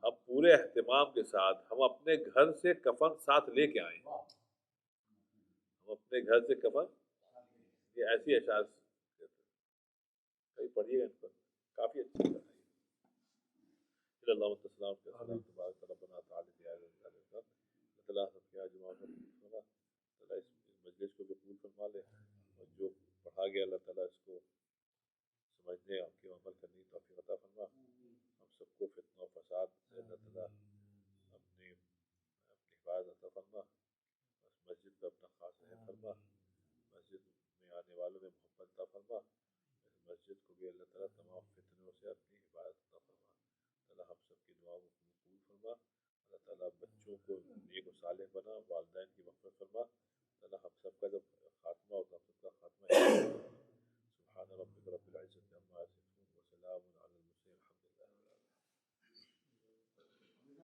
ہم پورے اہتمام کے ساتھ، ہم اپنے گھر سے کفن ساتھ لے کے آئے ہیں، ہم اپنے گھر سے کفن، یہ ایسی اشعار کہیں پڑھیے گا ان پر، کافی اچھی بات ہے۔ اللہ السلام کے السلام تبارک ربنا تعالی اللہ تعالیٰ سب کے جمع فرما، اللہ اس مجلس کو قبول فرما لے، اور جو پڑھا گیا اللہ تعالیٰ اس کو سمجھنے اور کے عمل کرنے کی توفیق عطا فرما، ہم سب کو فتنہ و فساد سے اللہ تعالیٰ اپنی حفاظت عطا فرما، اس مسجد کو اپنا خاص رحم فرما، مسجد میں آنے والوں میں محبت عطا فرما، اس مسجد کو بھی اللہ تعالیٰ تمام فتنوں سے اپنی حفاظت عطا فرما، اللہ ہم سب کی دعاؤں کو قبول فرما، اللہ تعالیٰ بچوں کو نیک و صالح بنا، والدین کی مغفرت فرما، اللہ ہم سب کا جب خاتمہ ہوتا ہم سب کا خاتمہ سبحان ربک رب العزت عما یصفون وسلام علی